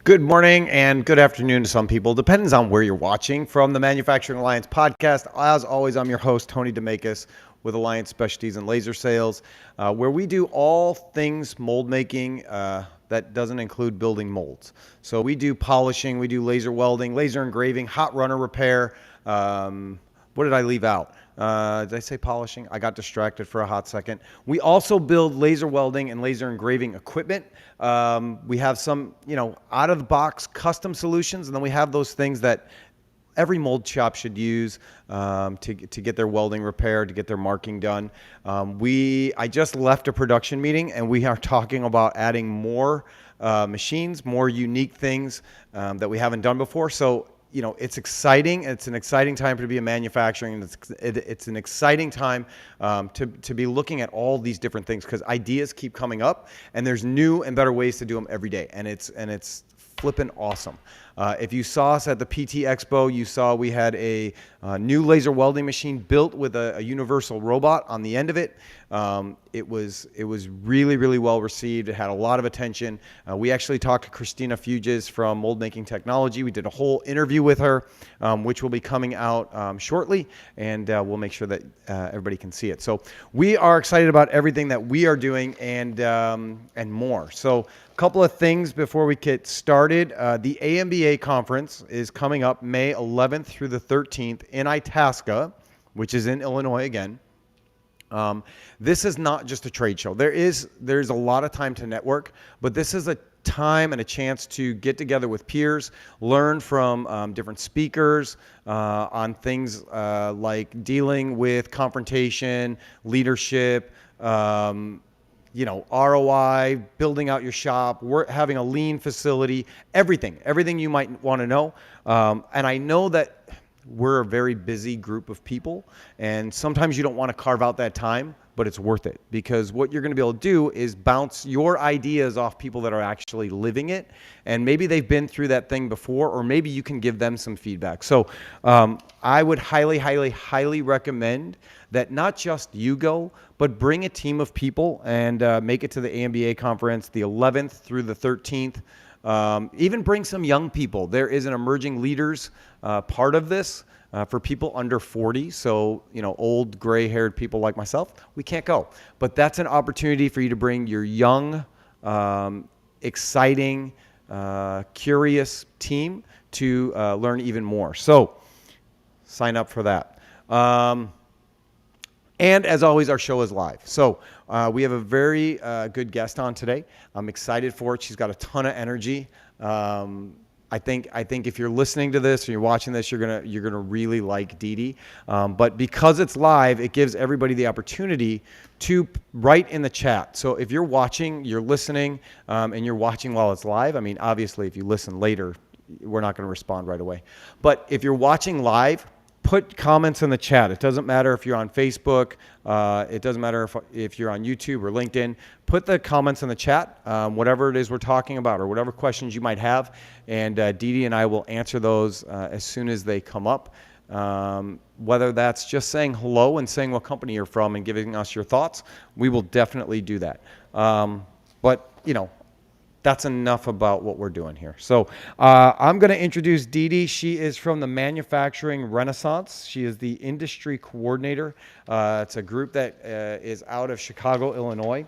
Good morning and good afternoon to some people. Depends on where you're watching from the Manufacturing Alliance podcast. As always, I'm your host, Tony Demakis, with Alliance Specialties and Laser Sales, where we do all things mold making that doesn't include building molds. So we do polishing, we do laser welding, laser engraving, hot runner repair. What did I leave out? Did I say polishing? I got distracted for a hot second. We also build laser welding and laser engraving equipment. We have some, out of the box custom solutions, and then we have those things that every mold shop should use to get their welding repaired, to get their marking done. I just left a production meeting, and we are talking about adding more machines, more unique things that we haven't done before. So it's exciting. It's an exciting time to be in manufacturing. It's an exciting time to be looking at all these different things because ideas keep coming up, and there's new and better ways to do them every day. And it's flipping awesome. If you saw us at the PT Expo, you saw we had a new laser welding machine built with a universal robot on the end of it. It was really, really well received. It had a lot of attention. We actually talked to Christina Fuges from Mold Making Technology. We did a whole interview with her, which will be coming out shortly, and we'll make sure that everybody can see it. So we are excited about everything that we are doing and more. So a couple of things before we get started. The Amba Conference is coming up May 11th through the 13th in Itasca, which is in Illinois again. This is not just a trade show. There's a lot of time to network, but this is a time and a chance to get together with peers, learn from different speakers on things like dealing with confrontation, leadership, ROI, building out your shop, having a lean facility, everything you might want to know. And I know that we're a very busy group of people, and sometimes you don't want to carve out that time, but it's worth it because what you're going to be able to do is bounce your ideas off people that are actually living it, and maybe they've been through that thing before, or maybe you can give them some feedback. So I would highly, highly, highly recommend that not just you go, but bring a team of people and make it to the AMBA conference the 11th through the 13th. Even bring some young people. There is an emerging leaders part of this for people under 40. So, old gray-haired people like myself, we can't go. But that's an opportunity for you to bring your young, exciting, curious team to learn even more. So sign up for that. And as always, our show is live. So we have a very good guest on today. I'm excited for it. She's got a ton of energy. I think if you're listening to this or you're watching this, you're gonna really like Dee Dee. But because it's live, it gives everybody the opportunity to write in the chat. So if you're watching, you're listening, and you're watching while it's live. I mean, obviously, if you listen later, we're not going to respond right away. But if you're watching live, put comments in the chat. It doesn't matter if you're on Facebook. It doesn't matter if you're on YouTube or LinkedIn. Put the comments in the chat, whatever it is we're talking about or whatever questions you might have. And Dee Dee and I will answer those as soon as they come up. Whether that's just saying hello and saying what company you're from and giving us your thoughts, we will definitely do that. But that's enough about what we're doing here. So I'm going to introduce Dee Dee. She is from the Manufacturing Renaissance. She is the industry coordinator. It's a group that is out of Chicago, Illinois.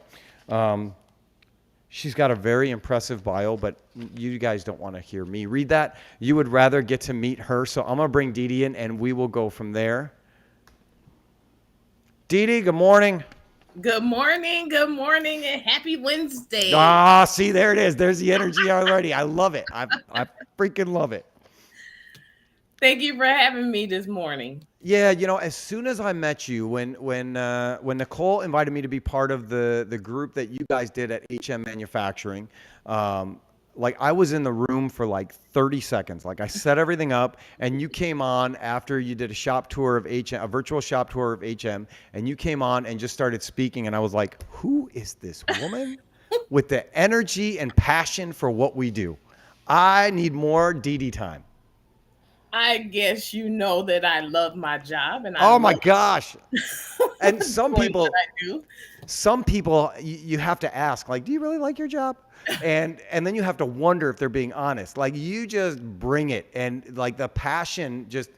She's got a very impressive bio, but you guys don't want to hear me read that. You would rather get to meet her. So I'm going to bring Dee Dee in, and we will go from there. Dee Dee, good morning. Good morning, and happy Wednesday. See, there it is. There's the energy already. I love it. I freaking love it. Thank you for having me this morning. Yeah, as soon as I met you, when Nicole invited me to be part of the group that you guys did at HM Manufacturing, I was in the room for 30 seconds. I set everything up, and you came on after you did a shop tour of HM, a virtual shop tour of HM, and you came on and just started speaking, and I was like, who is this woman with the energy and passion for what we do? I need more Dee Dee time. I guess you know that I love my job and I Oh my love gosh. And doing what I do. some people you have to ask, like, do you really like your job? And then you have to wonder if they're being honest. Like, you just bring it, and like the passion just,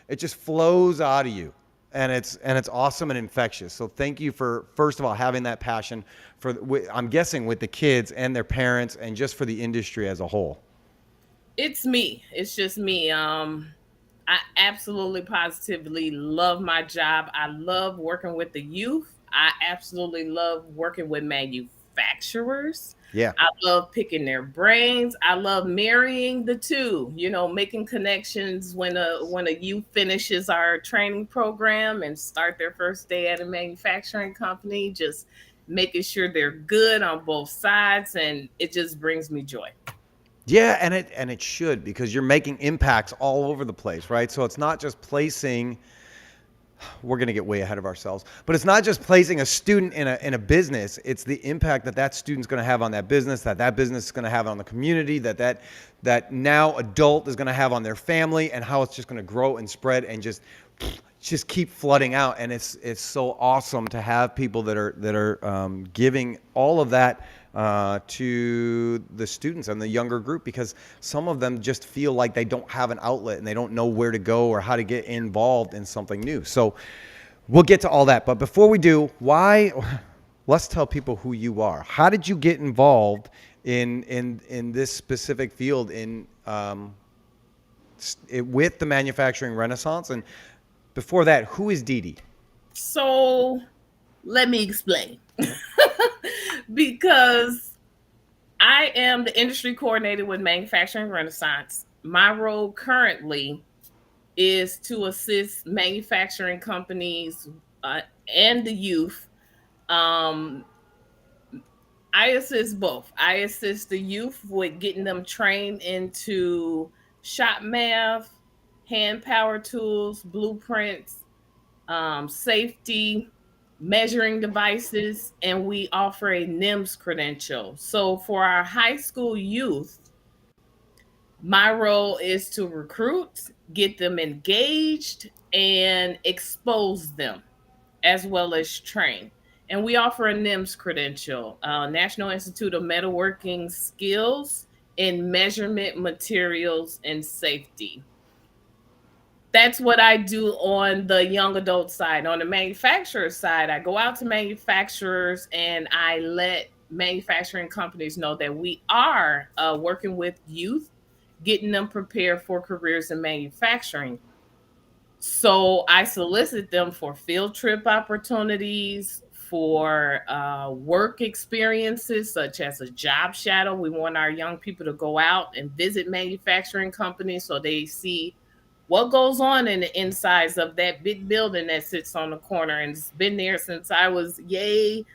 it just flows out of you, and it's awesome and infectious. So thank you for, first of all, having that passion for, I'm guessing, with the kids and their parents, and just for the industry as a whole. It's me. It's just me. I absolutely positively love my job. I love working with the youth. I absolutely love working with manufacturers. Yeah. I love picking their brains. I love marrying the two, making connections when a youth finishes our training program and start their first day at a manufacturing company, just making sure they're good on both sides, and it just brings me joy. Yeah, and it should, because you're making impacts all over the place, right? So it's not just placing, we're going to get way ahead of ourselves, but it's not just placing a student in a business. It's the impact that that student's going to have on that business, that that business is going to have on the community, that now adult is going to have on their family, and how it's just going to grow and spread and just keep flooding out. And it's so awesome to have people that are giving all of that to the students and the younger group, because some of them just feel like they don't have an outlet and they don't know where to go or how to get involved in something new. So we'll get to all that, but before we do, why? Let's tell people who you are. How did you get involved in this specific field with the manufacturing renaissance? And before that, who is Dee Dee? So let me explain. Because I am the industry coordinator with Manufacturing Renaissance. My role currently is to assist manufacturing companies and the youth. Um, I assist both. I assist the youth with getting them trained into shop math, hand power tools, blueprints, safety, measuring devices, and we offer a NIMS credential. So for our high school youth, my role is to recruit, get them engaged, and expose them, as well as train. And we offer a NIMS credential, National Institute of Metalworking Skills in Measurement Materials and Safety. That's what I do on the young adult side. On the manufacturer side, I go out to manufacturers and I let manufacturing companies know that we are working with youth, getting them prepared for careers in manufacturing. So I solicit them for field trip opportunities, for work experiences such as a job shadow. We want our young people to go out and visit manufacturing companies so they see what goes on in the insides of that big building that sits on the corner and it's been there since I was yay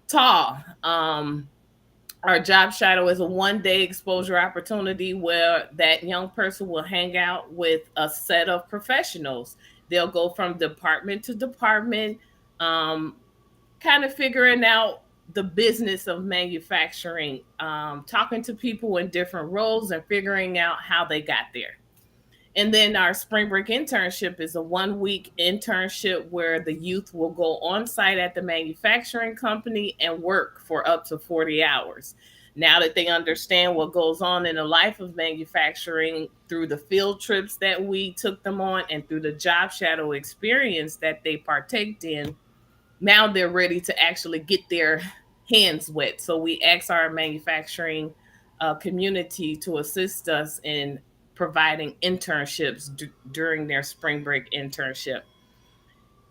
tall. Our job shadow is a 1 day exposure opportunity where that young person will hang out with a set of professionals. They'll go from department to department, um, kind of figuring out the business of manufacturing, talking to people in different roles and figuring out how they got there. And then our spring break internship is a 1 week internship where the youth will go on site at the manufacturing company and work for up to 40 hours. Now that they understand what goes on in the life of manufacturing through the field trips that we took them on and through the job shadow experience that they partaked in, now they're ready to actually get their hands wet. So we ask our manufacturing community to assist us in providing internships during their spring break internship.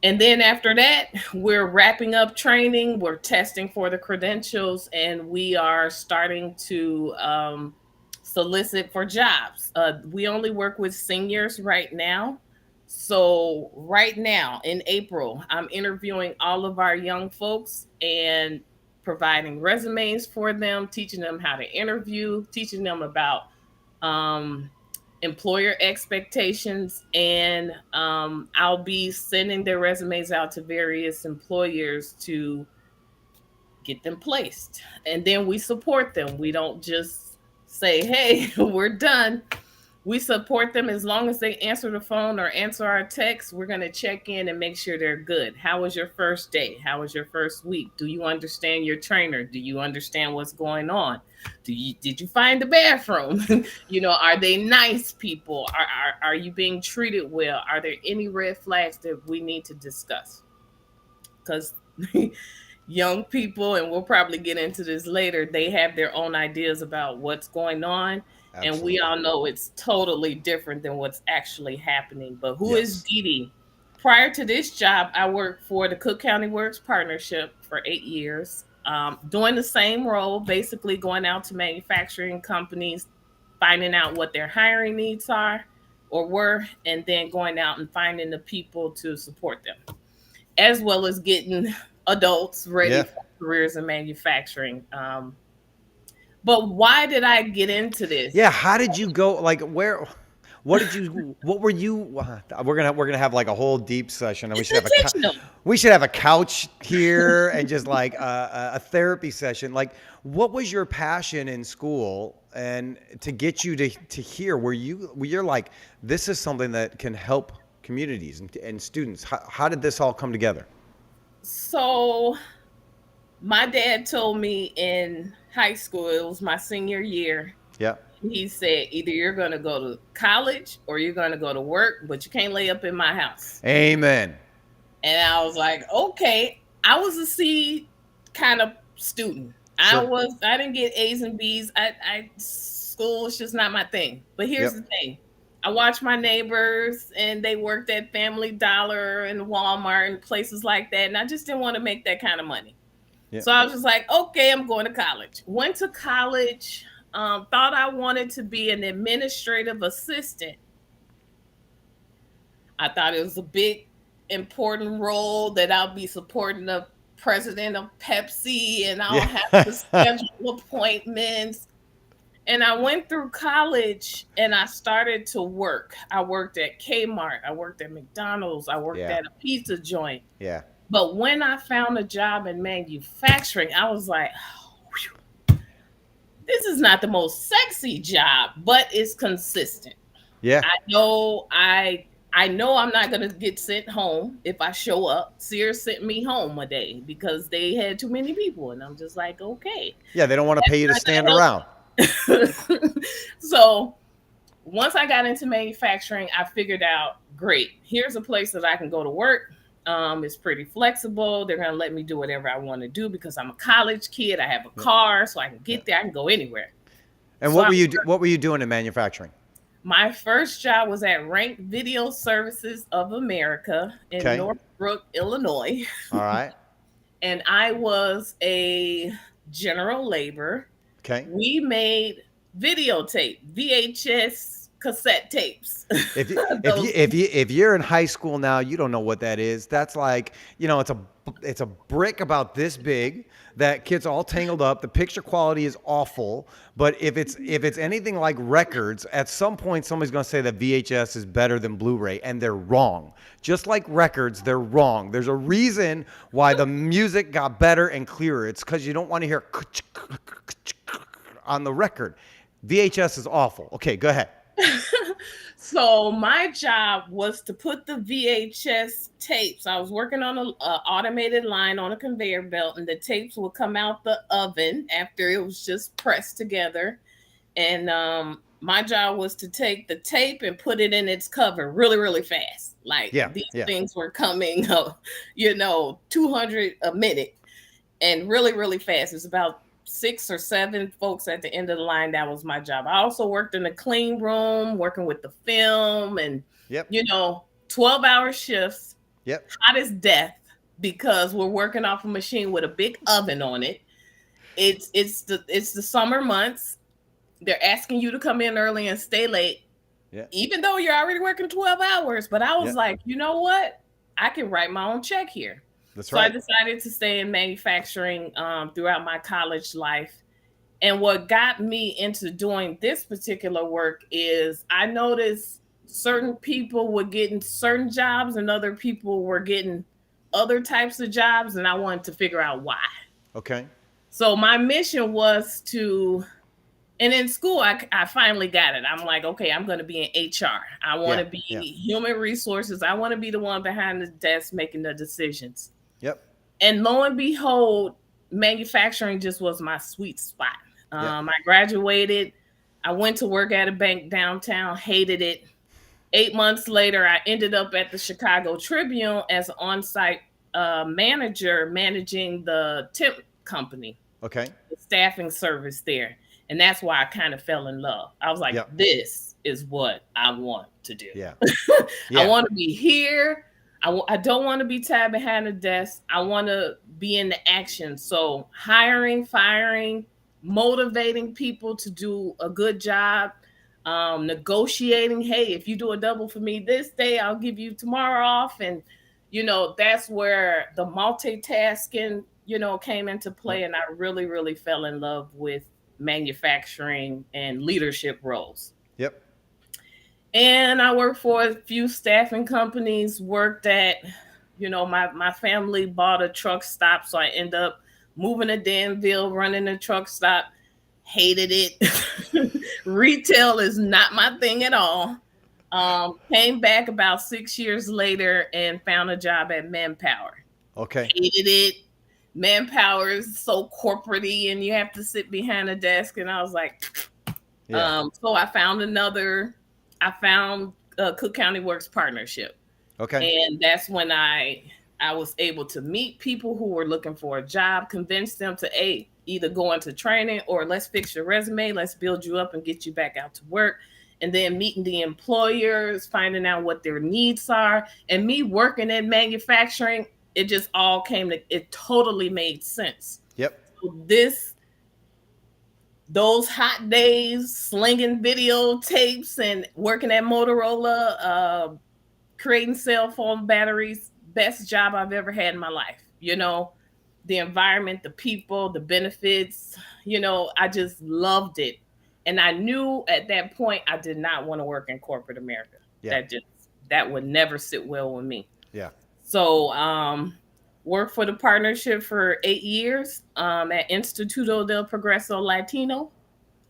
And then after that, we're wrapping up training, we're testing for the credentials, and we are starting to solicit for jobs. We only work with seniors right now. So, right now in April, I'm interviewing all of our young folks and providing resumes for them, teaching them how to interview, teaching them about um, employer expectations, and I'll be sending their resumes out to various employers to get them placed. And then we support them. We don't just say, hey, we're done. We support them as long as they answer the phone or answer our text. We're going to check in and make sure they're good. How was your first day? How was your first week? Do you understand your trainer? Do you understand what's going on? Did you find the bathroom? Are they nice people? Are you being treated well? Are there any red flags that we need to discuss? Because young people, and we'll probably get into this later, they have their own ideas about what's going on. And we Absolutely. all know it's totally different than what's actually happening. But who is Yes. Dee Dee? Prior to this job, I worked for the Cook County Works Partnership for 8 years, doing the same role, basically going out to manufacturing companies, finding out what their hiring needs are or were, and then going out and finding the people to support them, as well as getting adults ready Yeah. for careers in manufacturing. But why did I get into this? Yeah. How did you go? Like, where? What did you? What were you? We're gonna have like a whole deep session, and we It's should have intentional. we should have a couch here and just like a therapy session. Like, what was your passion in school, and to get you to here where you're like, this is something that can help communities and students. How did this all come together? So, my dad told me in high school, it was my senior year. Yeah. He said, either you're going to go to college or you're going to go to work, but you can't lay up in my house. Amen. And I was like, okay. I was a C kind of student. Sure. I didn't get A's and B's. School was just not my thing. But here's the Yep. thing. I watched my neighbors and they worked at Family Dollar and Walmart and places like that. And I just didn't want to make that kind of money. Yeah. So I was just like, okay, I'm going to college. Went to college, thought I wanted to be an administrative assistant. I thought it was a big, important role that I'll be supporting the president of Pepsi and I'll Yeah. have to schedule appointments. And I went through college and I started to work. I worked at Kmart, I worked at McDonald's, I worked Yeah. at a pizza joint. Yeah. But when I found a job in manufacturing, I was like, this is not the most sexy job, but it's consistent. Yeah. I know I'm not gonna get sent home if I show up. Sears sent me home a day because they had too many people, and I'm just like, okay, Yeah. They don't want to pay you to that's stand not around. gonna help. So once I got into manufacturing, I figured out, great, here's a place that I can go to work. It's pretty flexible. They're gonna let me do whatever I want to do because I'm a college kid. I have a Yeah. car, so I can Yeah. get there. I can go anywhere. And So what were you doing in manufacturing? my first job was at Rank Video Services of America in Okay. Northbrook, Illinois, All right. and I was a general labor. Okay. We made videotape, VHS cassette tapes. Those, If you're in high school now, you don't know what that is. That's like, it's a brick about this big that gets all tangled up. The picture quality is awful, but if it's anything like records, at some point somebody's going to say that VHS is better than Blu-ray, and they're wrong. Just like records, they're wrong. There's a reason why the music got better and clearer. It's because you don't want to hear on the record. VHS is awful. Okay, go ahead. So my job was to put the VHS tapes. I was working on an automated line on a conveyor belt, and the tapes would come out the oven after it was just pressed together. And my job was to take the tape and put it in its cover really, really fast. Like Yeah, these yeah. things were coming, 200 a minute, and really, really fast. It's about 6 or 7 folks at the end of the line. That was my job. I also worked in the clean room, working with the film and, Yep. 12-hour shifts, Yep. hot as death, because we're working off a machine with a big oven on it. It's the summer months. They're asking you to come in early and stay late, Yeah. even though you're already working 12 hours. But I was Yeah. like, you know what? I can write my own check here. That's So I right. decided to stay in manufacturing throughout my college life. And what got me into doing this particular work is I noticed certain people were getting certain jobs and other people were getting other types of jobs, and I wanted to figure out why. Okay. So my mission was to And in school, I finally got it. I'm like, okay, I'm going to be in HR. I want Yeah. to be Yeah. human resources. I want to be the one behind the desk making the decisions. Yep. And lo and behold, manufacturing just was my sweet spot. Yep. I graduated. I went to work at a bank downtown, hated it. 8 months later, I ended up at the Chicago Tribune as an on-site manager managing the temp company, Okay. the staffing service there. And that's why I kind of fell in love. I was like, Yep. this is what I want to do. Yeah. I Yeah. want to be here. I don't want to be tied behind a desk. I want to be in the action. So hiring, firing, motivating people to do a good job, negotiating. Hey, if you do a double for me this day, I'll give you tomorrow off. And, that's where the multitasking, came into play. Yep. And I really, really fell in love with manufacturing and leadership roles. Yep. And I worked for a few staffing companies, worked at, my family bought a truck stop. So I ended up moving to Danville, running a truck stop. Hated it. Retail is not my thing at all. Came back about 6 years later and found a job at Manpower. Okay. Hated it. Manpower is so corporate-y and you have to sit behind a desk. And I was like, Yeah. so I found Cook County Works partnership. Okay. And that's when I was able to meet people who were looking for a job, convince them to either go into training or let's fix your resume, let's build you up and get you back out to work. And then meeting the employers, finding out what their needs are, and me working in manufacturing, it just all it totally made sense. Yep. So those hot days, slinging videotapes and working at Motorola, creating cell phone batteries, best job I've ever had in my life. The environment, the people, the benefits, I just loved it. And I knew at that point I did not want to work in corporate America. Yeah. That would never sit well with me. Yeah. So worked for the partnership for 8 years at Instituto del Progreso Latino.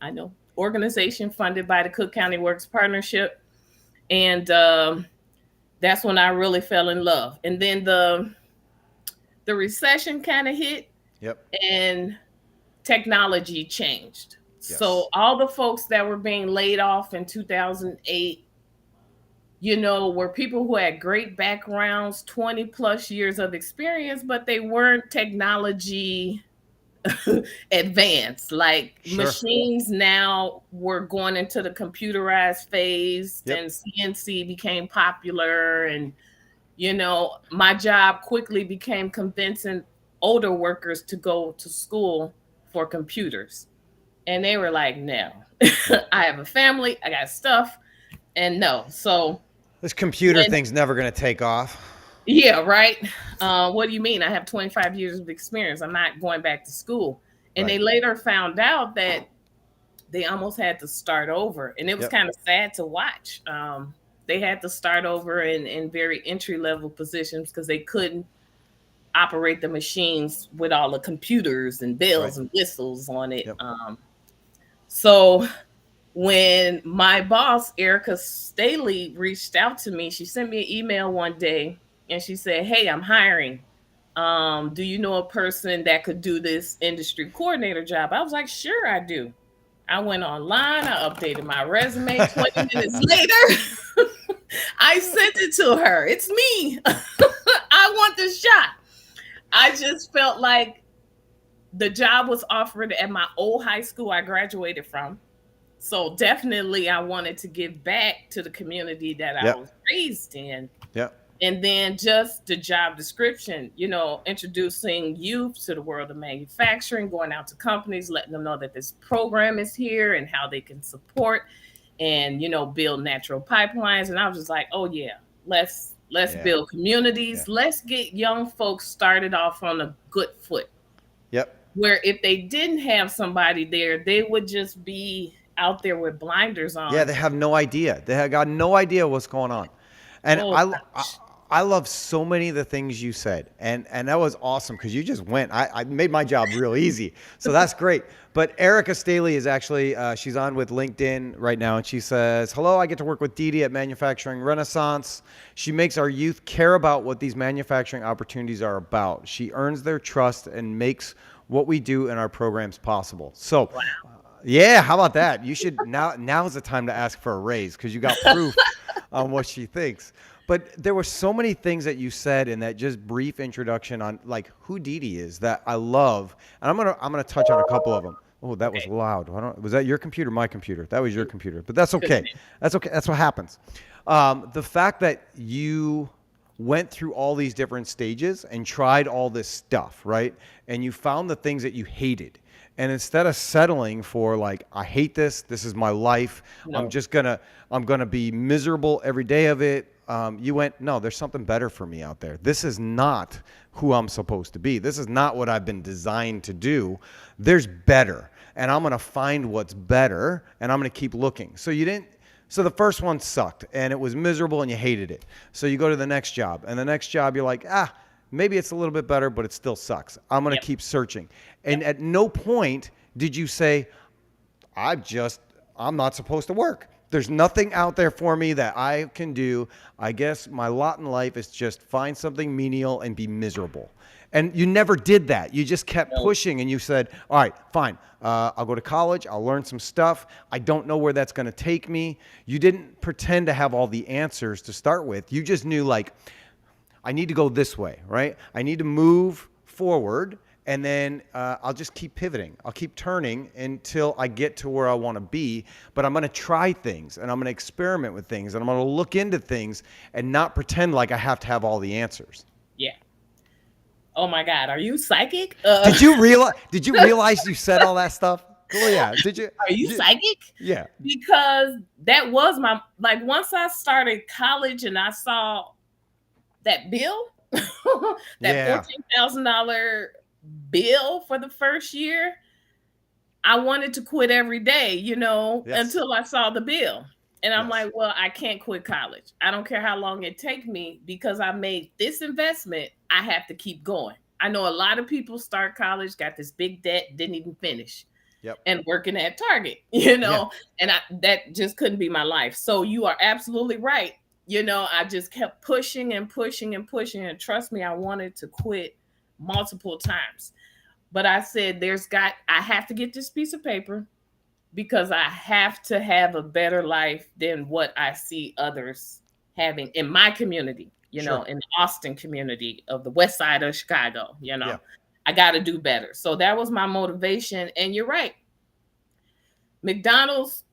I know, organization funded by the Cook County Works Partnership. And that's when I really fell in love. And then the recession kind of hit. Yep. And technology changed. Yes. So all the folks that were being laid off in 2008, were people who had great backgrounds, 20 plus years of experience, but they weren't technology advanced. Like Sure. Machines now were going into the computerized phase. Yep. And CNC became popular. And, my job quickly became convincing older workers to go to school for computers. And they were like, no, I have a family, I got stuff. And no. So this computer thing's never going to take off. Yeah, right. What do you mean? I have 25 years of experience. I'm not going back to school. And Right. they later found out that they almost had to start over. And it was Yep. kind of sad to watch. They had to start over in very entry-level positions because they couldn't operate the machines with all the computers and bells Right. and whistles on it. Yep. So when my boss, Erica Staley, reached out to me, she sent me an email one day and she said, hey, I'm hiring. Do you know a person that could do this industry coordinator job? I was like, sure, I do. I went online, I updated my resume. 20 minutes later, I sent it to her. It's me. I want this shot. I just felt like the job was offered at my old high school I graduated from. So definitely I wanted to give back to the community that I Yep. was raised in. Yep. And then just the job description, introducing youth to the world of manufacturing, going out to companies, letting them know that this program is here and how they can support and, build natural pipelines. And I was just like, oh yeah, let's Yeah. build communities. Yeah. Let's get young folks started off on a good foot. Yep. Where if they didn't have somebody there, they would just be out there with blinders on. Yeah, they have no idea. They have got no idea what's going on. And Oh, I, gosh. I love so many of the things you said, and that was awesome because you just went. I made my job real easy, so that's great. But Erica Staley is actually she's on with LinkedIn right now, and she says, "Hello, I get to work with Dee Dee at Manufacturing Renaissance. She makes our youth care about what these manufacturing opportunities are about. She earns their trust and makes what we do in our programs possible." So. Wow. Yeah, how about that? You should now is the time to ask for a raise because you got proof on what she thinks. But there were so many things that you said in that just brief introduction on like who Dee Dee is that I love, and I'm gonna touch on a couple of them. Oh, that was Okay. loud. Was that your computer? My computer? That was your computer, but that's okay. Goodness. That's okay. That's what happens. The fact that you went through all these different stages and tried all this stuff, right? And you found the things that you hated. And instead of settling for like, I hate this, this is my life, No. I'm gonna be miserable every day of it. You went, no, there's something better for me out there. This is not who I'm supposed to be. This is not what I've been designed to do. There's better, and I'm gonna find what's better, and I'm gonna keep looking. So the first one sucked, and it was miserable, and you hated it. So you go to the next job, and the next job you're like, maybe it's a little bit better, but it still sucks. I'm going to keep searching. And at no point did you say, I'm not supposed to work. There's nothing out there for me that I can do. I guess my lot in life is just find something menial and be miserable. And you never did that. You just kept pushing and you said, all right, fine. I'll go to college. I'll learn some stuff. I don't know where that's going to take me. You didn't pretend to have all the answers to start with. You just knew like, I need to go this way, right? I need to move forward, and then I'll just keep pivoting. I'll keep turning until I get to where I want to be, but I'm going to try things, and I'm going to experiment with things, and I'm going to look into things and not pretend like I have to have all the answers. Yeah. Oh my God, are you psychic? Did you realize you said all that stuff? Oh yeah. Are you psychic? Yeah. Because that was like once I started college and I saw that bill, that $14,000 bill for the first year, I wanted to quit every day, until I saw the bill. And I'm like, well, I can't quit college. I don't care how long it take me because I made this investment. I have to keep going. I know a lot of people start college, got this big debt, didn't even finish. And working at Target, and that just couldn't be my life. So you are absolutely right. I just kept pushing and pushing and pushing. And trust me, I wanted to quit multiple times. But I said, I have to get this piece of paper because I have to have a better life than what I see others having in my community, in the Austin community of the West Side of Chicago, I got to do better. So that was my motivation. And you're right. McDonald's,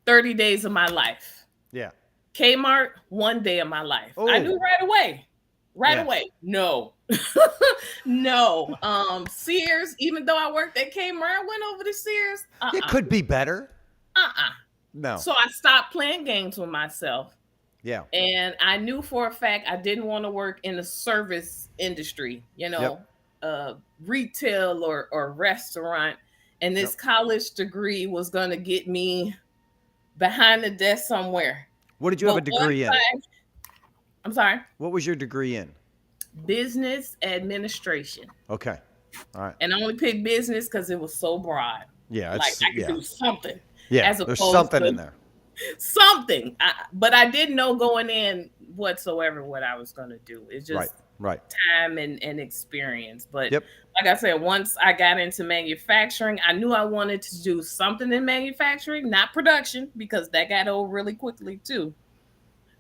30 days of my life. Yeah. Kmart, 1 day of my life. Oh. I knew right away. Away. No. No. Sears, even though I worked at Kmart, I went over to Sears. It could be better. No. So I stopped playing games with myself. Yeah. And I knew for a fact I didn't want to work in the service industry, retail or restaurant. And this college degree was going to get me behind the desk somewhere. What did you have a degree in? I'm sorry? What was your degree in? Business administration. Okay. All right. And I only picked business because it was so broad. Yeah. Like I could do something. Yeah. There's something in there. Something. But I didn't know going in whatsoever what I was going to do. It's just time and experience. But like I said, once I got into manufacturing, I knew I wanted to do something in manufacturing, not production, because that got old really quickly too.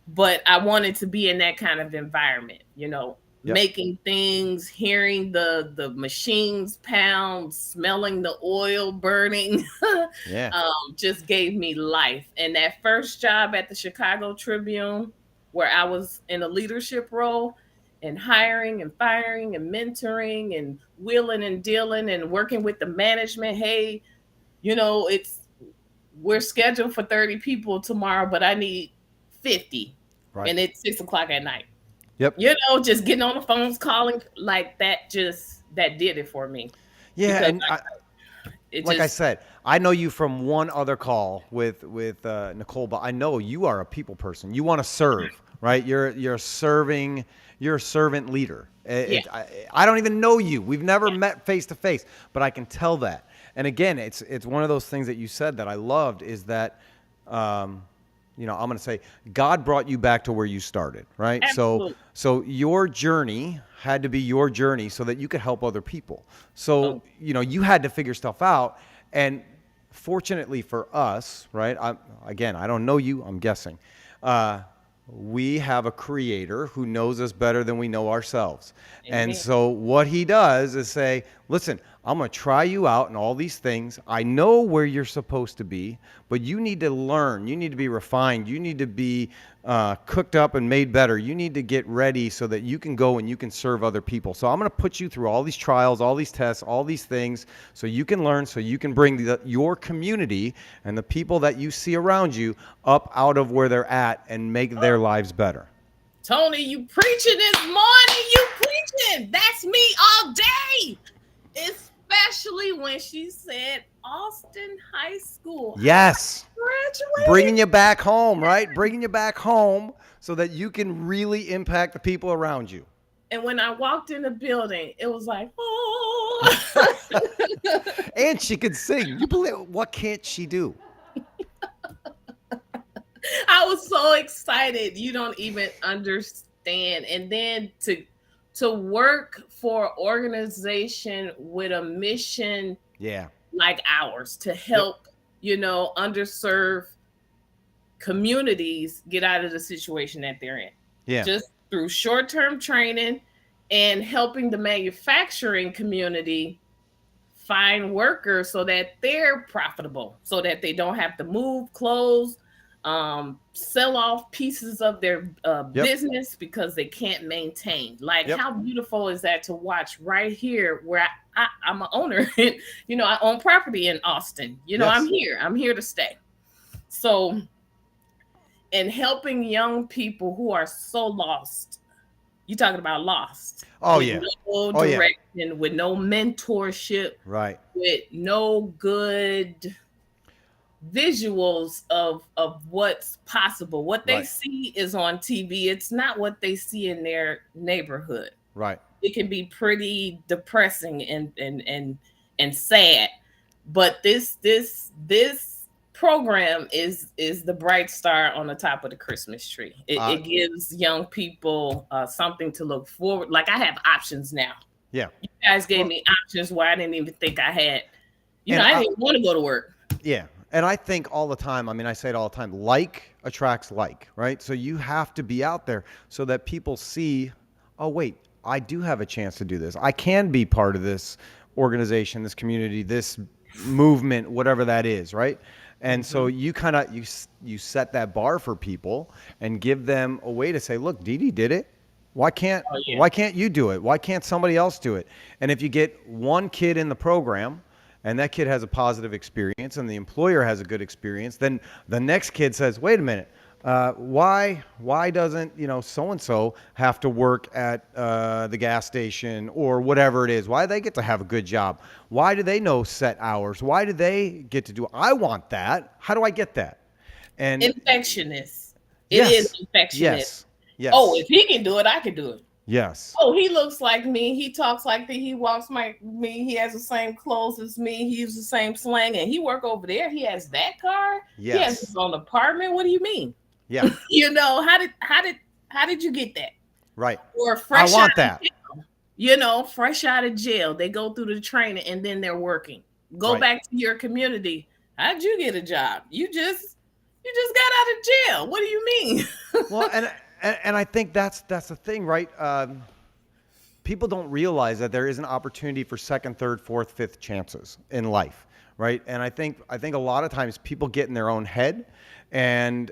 But I wanted to be in that kind of environment, making things, hearing the machines pound, smelling the oil burning, just gave me life. And that first job at the Chicago Tribune, where I was in a leadership role and hiring and firing and mentoring and wheeling and dealing and working with the management. Hey, we're scheduled for 30 people tomorrow, but I need 50. Right. And it's 6:00 at night. Yep. Just getting on the phones, calling like that, that did it for me. Yeah. And I said, I know you from one other call with Nicole, but I know you are a people person. You want to serve right? You're a servant leader. Yeah, I don't even know you. We've never met face to face, but I can tell that. And again, it's one of those things that you said that I loved is that, um, I'm going to say God brought you back to where you started, right? So absolutely. so your journey had to be your journey so that you could help other people. So Oh, you had to figure stuff out, and fortunately for us, right? Again, I don't know you. I'm guessing. Uh, we have a creator who knows us better than we know ourselves. And amen. so what he does is say, listen, I'm going to try you out in all these things. I know where you're supposed to be, but you need to learn. You need to be refined. You need to be cooked up and made better. You need to get ready so that you can go and you can serve other people. So I'm going to put you through all these trials, all these tests, all these things so you can learn, so you can bring your community and the people that you see around you up out of where they're at and make their lives better. Tony, you preaching this morning. You preaching. That's me all day. Especially when she said Austin High School. Yes. Graduated. Bringing you back home, right? Bringing you back home so that you can really impact the people around you. And when I walked in the building, it was like, oh. And she could sing. You believe what can't she do? I was so excited. You don't even understand. And then to work for an organization with a mission Yeah. like ours to Yep. help, underserved communities get out of the situation that they're in. Yeah. Just through short-term training and helping the manufacturing community find workers so that they're profitable, so that they don't have to move, close, sell off pieces of their Yep. business because they can't maintain. Like, Yep. how beautiful is that to watch right here where I'm an owner? I own property in Austin. I'm Yes. here. I'm here to stay. So, and helping young people who are so lost. You talking about lost Oh with yeah. no Oh yeah. direction, with no mentorship, Right. with no good visuals of what's possible. What they Right. see is on TV. It's not what they see in their neighborhood. Right. It can be pretty depressing and sad. But this program is the bright star on the top of the Christmas tree. It Uh, gives young people something to look forward. Like, I have options now. yeah. You guys gave Well, me options where I didn't even think I had. and I didn't want to go to work. yeah. And I think all the time, I mean, I say it all the time, like attracts like, right? So you have to be out there so that people see, oh, wait, I do have a chance to do this. I can be part of this organization, this community, this movement, whatever that is, right? And so Mhm. you kind of you set that bar for people and give them a way to say, look, Dee Dee did it. Why can't Oh yeah. why can't you do it? Why can't somebody else do it? And if you get one kid in the program and that kid has a positive experience and the employer has a good experience, then the next kid says, wait a minute, why doesn't so and so have to work at the gas station or whatever it is? Why do they get to have a good job? Why do they know set hours? Why do they get to do? I want that. How do I get that? And Infectionist. It is yes, infectionist. yes, Oh, yes, if he can do it, I can do it. yes, Oh, he looks like me. He talks like me. He walks like me. He has the same clothes as me. He uses the same slang, and he work over there. He has that car. He has yes, his own apartment. What do you mean? yeah, How did you get that? right. Or I fresh out want of that. jail, fresh out of jail. They go through the training and then they're working. Go Right. back to your community. How'd you get a job? You just got out of jail. What do you mean? Well, and I think that's the thing, right? People don't realize that there is an opportunity for second, third, fourth, fifth chances in life, right? And I think a lot of times people get in their own head and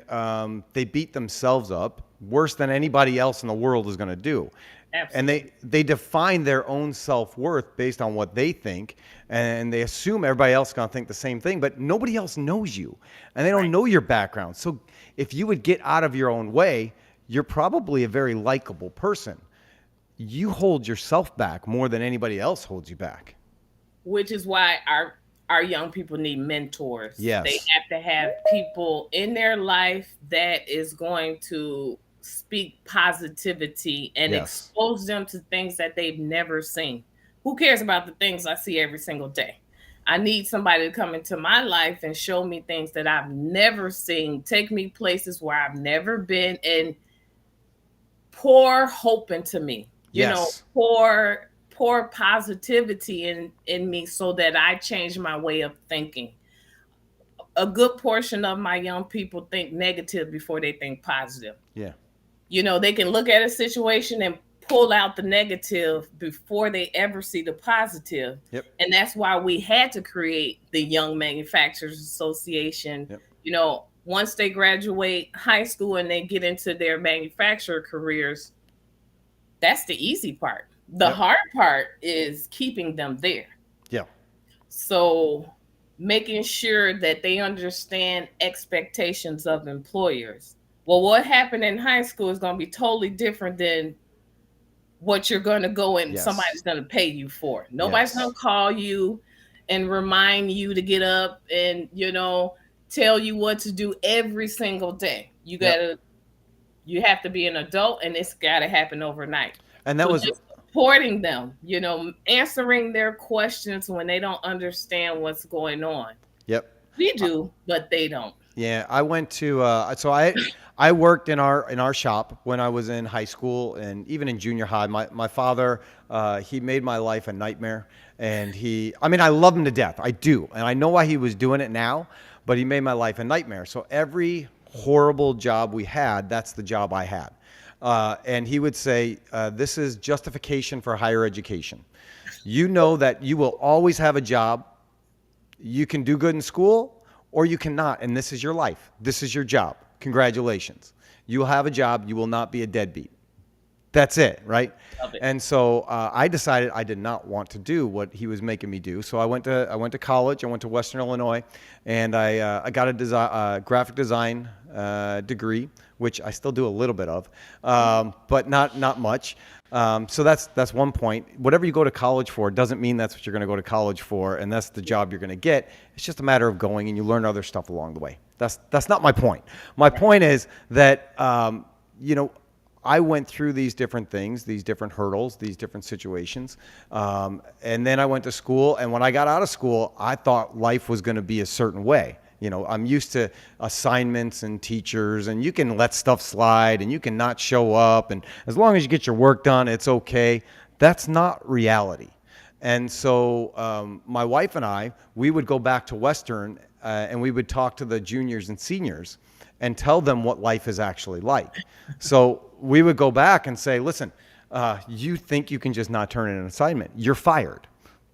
they beat themselves up worse than anybody else in the world is going to do. And Absolutely. they define their own self-worth based on what they think, and they assume everybody else is going to think the same thing, but nobody else knows you and they don't Right. know your background. So if you would get out of your own way, you're probably a very likable person. You hold yourself back more than anybody else holds you back. Which is why our young people need mentors. They Yes. have to have people in their life that is going to speak positivity and Yes. expose them to things that they've never seen. Who cares about the things I see every single day? I need somebody to come into my life and show me things that I've never seen, take me places where I've never been, and pour hope into me. Yes. Pour positivity in me so that I change my way of thinking. A good portion of my young people think negative before they think positive. Yeah. They can look at a situation and pull out the negative before they ever see the positive. Yep. And that's why we had to create the Young Manufacturers Association. Yep. Once they graduate high school and they get into their manufacturer careers, that's the easy part. The Yep. hard part is keeping them there. Yeah. So making sure that they understand expectations of employers. Well, what happened in high school is going to be totally different than what you're going to go and Yes. somebody's going to pay you for. Nobody's Yes. going to call you and remind you to get up and, tell you what to do every single day. You have to be an adult, and it's got to happen overnight. And that was just supporting them, answering their questions when they don't understand what's going on. Yep. We do, but they don't. Yeah, I went to I worked in our shop when I was in high school and even in junior high. My father, he made my life a nightmare, and I love him to death. I do. And I know why he was doing it now, but he made my life a nightmare. So every horrible job we had, that's the job I had. And he would say, this is justification for higher education. You know that you will always have a job. You can do good in school or you cannot. And this is your life. This is your job. Congratulations. You'll have a job. You will not be a deadbeat. That's it, right? And so I decided I did not want to do what he was making me do. So I went to college. I went to Western Illinois, and I got a graphic design degree, which I still do a little bit of, but not much. So that's one point. Whatever you go to college for doesn't mean that's what you're going to go to college for, and that's the job you're going to get. It's just a matter of going, and you learn other stuff along the way. That's not my point. My point is that I went through these different things, these different hurdles, these different situations. And then I went to school. And when I got out of school, I thought life was going to be a certain way. I'm used to assignments and teachers, and you can let stuff slide and you can not show up. And as long as you get your work done, it's okay. That's not reality. And so my wife and I, we would go back to Western and we would talk to the juniors and seniors and tell them what life is actually like. So we would go back and say, listen, you think you can just not turn in an assignment. You're fired.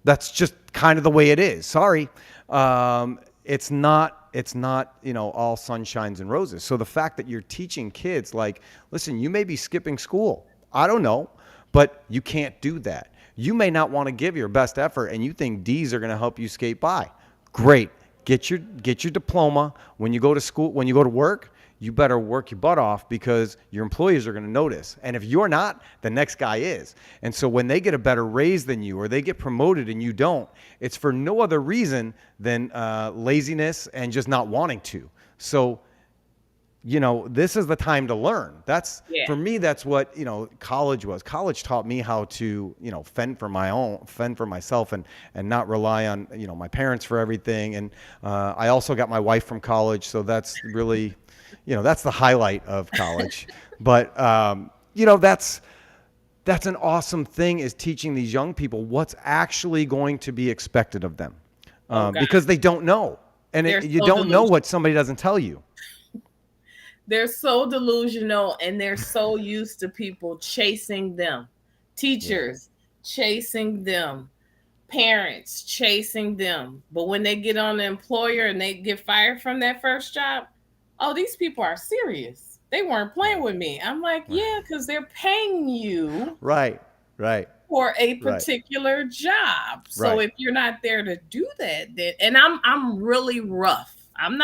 That's just kind of the way it is. Sorry. It's not all sunshines and roses. So the fact that you're teaching kids, like, listen, you may be skipping school. I don't know, but you can't do that. You may not want to give your best effort, and you think D's are going to help you skate by. Great. Get your diploma. When you go to school, when you go to work, you better work your butt off because your employees are going to notice. And if you're not, the next guy is. And so when they get a better raise than you or they get promoted and you don't, it's for no other reason than laziness and just not wanting to. So, this is the time to learn. For me, that's what, college was. College taught me how to, fend for myself and not rely on, my parents for everything. And I also got my wife from college. So that's really, that's the highlight of college. But, that's an awesome thing, is teaching these young people what's actually going to be expected of them. Because they don't know. And you don't know what somebody doesn't tell you. They're so delusional, and they're so used to people chasing them. Teachers chasing them. Parents chasing them. But when they get on the employer and they get fired from that first job, oh, these people are serious. They weren't playing with me. I'm like, yeah, because they're paying you. Right. For a particular job. So if you're not there to do that, then, and I'm really rough. I'm